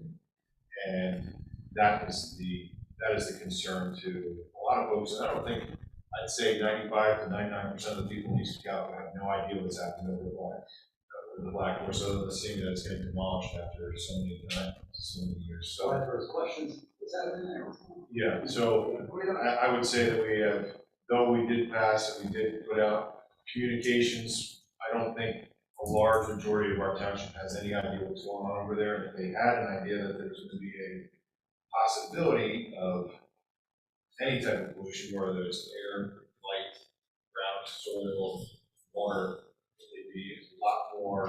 And that is the concern to a lot of folks. And I don't think, I'd say 95 to 99% of the people in East California have no idea what's happening over the Black Horse, other than seeing that it's getting demolished after so many years. So First questions, is that in there? yeah, so I would say that we have, though we did pass and we did put out communications, I don't think a large majority of our township has any idea what's going on over there. And if they had an idea that there's going to be a possibility of any type of pollution, whether it's air, light, ground, soil, water, it'd be a lot more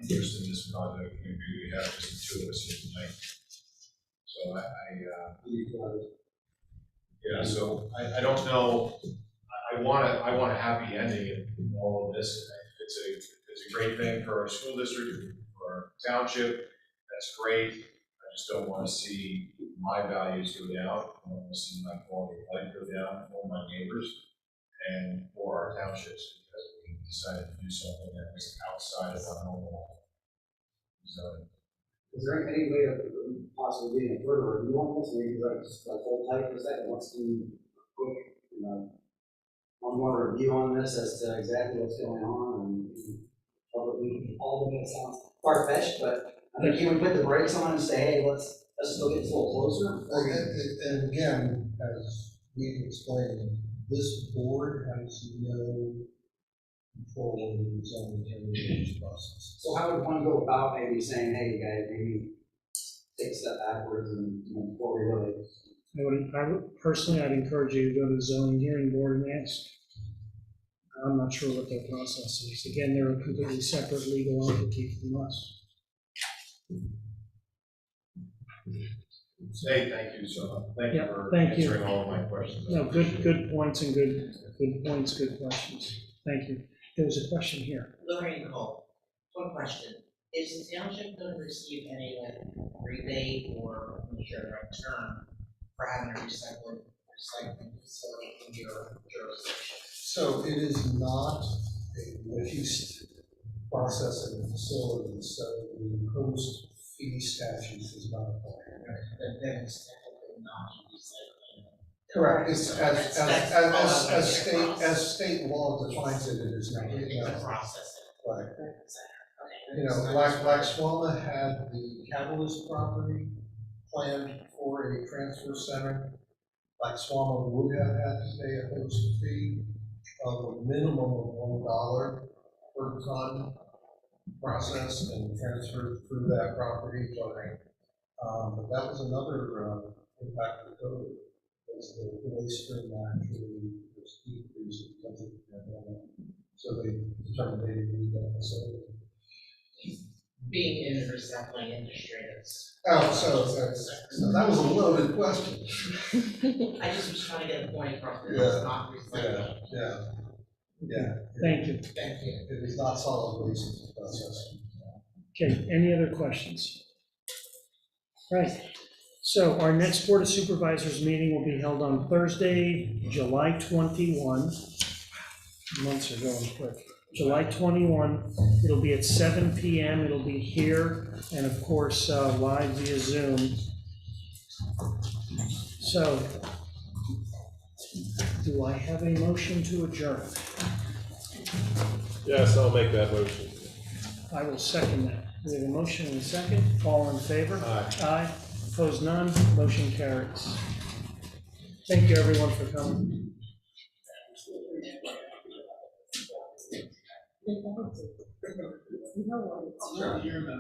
interest in this project than we have just the two of us here tonight. So yeah, so I don't know, I want a happy ending in all of this. It's a great thing for our school district, for our township, that's great. I just don't want to see my values go down. I don't want to see my quality of life go down for my neighbors and for our townships because we decided to do something that was outside of our normal zone. Is there any way of possibly getting a further review on this, maybe like hold tight for a second, let's do a quick, one more review on this as to exactly what's going on, and probably all of it sounds far-fetched, but I mean, can we put the brakes on and say, hey, let's just go get this a little closer? And again, as we explained, this board has no control over the zoning change process. So how would one go about maybe saying, hey, guys, maybe take a step backwards and, before we really. I would personally, I'd encourage you to go to the zoning hearing board and ask. I'm not sure what their process is. Again, they're a completely separate legal entity from us. Hey, thank you, so thank you Yeah, for thank you. answering all of my questions. No, good points and good points, good questions. Thank you. There was a question here. Lorraine Cole, one question. Is the township going to receive any rebate or, I'm sure the right term, for having a recycling facility in your jurisdiction? So it is not a waste processing facility, so the host fee statute is not applied. But then it's technically not recycling. Correct, it's as state law defines it, it is not. It's a processing. Right. Okay. You know, Laxwama had the Catalyst property planned for a transfer center. Laxwama would have had to pay a host fee of a minimum of $1 per ton processed and transferred through that property. But that was another impact of COVID, because the waste stream actually was decreased because of the pandemic. So they determined they didn't need that facility. Being in the recycling industry, that's. Oh, so that was a loaded question. I just was trying to get a point across that Yeah. it's not recycling. Yeah. Thank you. Thank you. It is not solid waste process. Okay, any other questions? Right, so our next Board of Supervisors meeting will be held on Thursday, July 21. Months are going quick. July 21, it'll be at 7 p.m., it'll be here, and of course, live via Zoom. So, do I have a motion to adjourn? Yes, I'll make that motion. I will second that. We have a motion and a second. All in favor? Aye. Aye. Opposed, none. Motion carries. Thank you, everyone, for coming. You know what?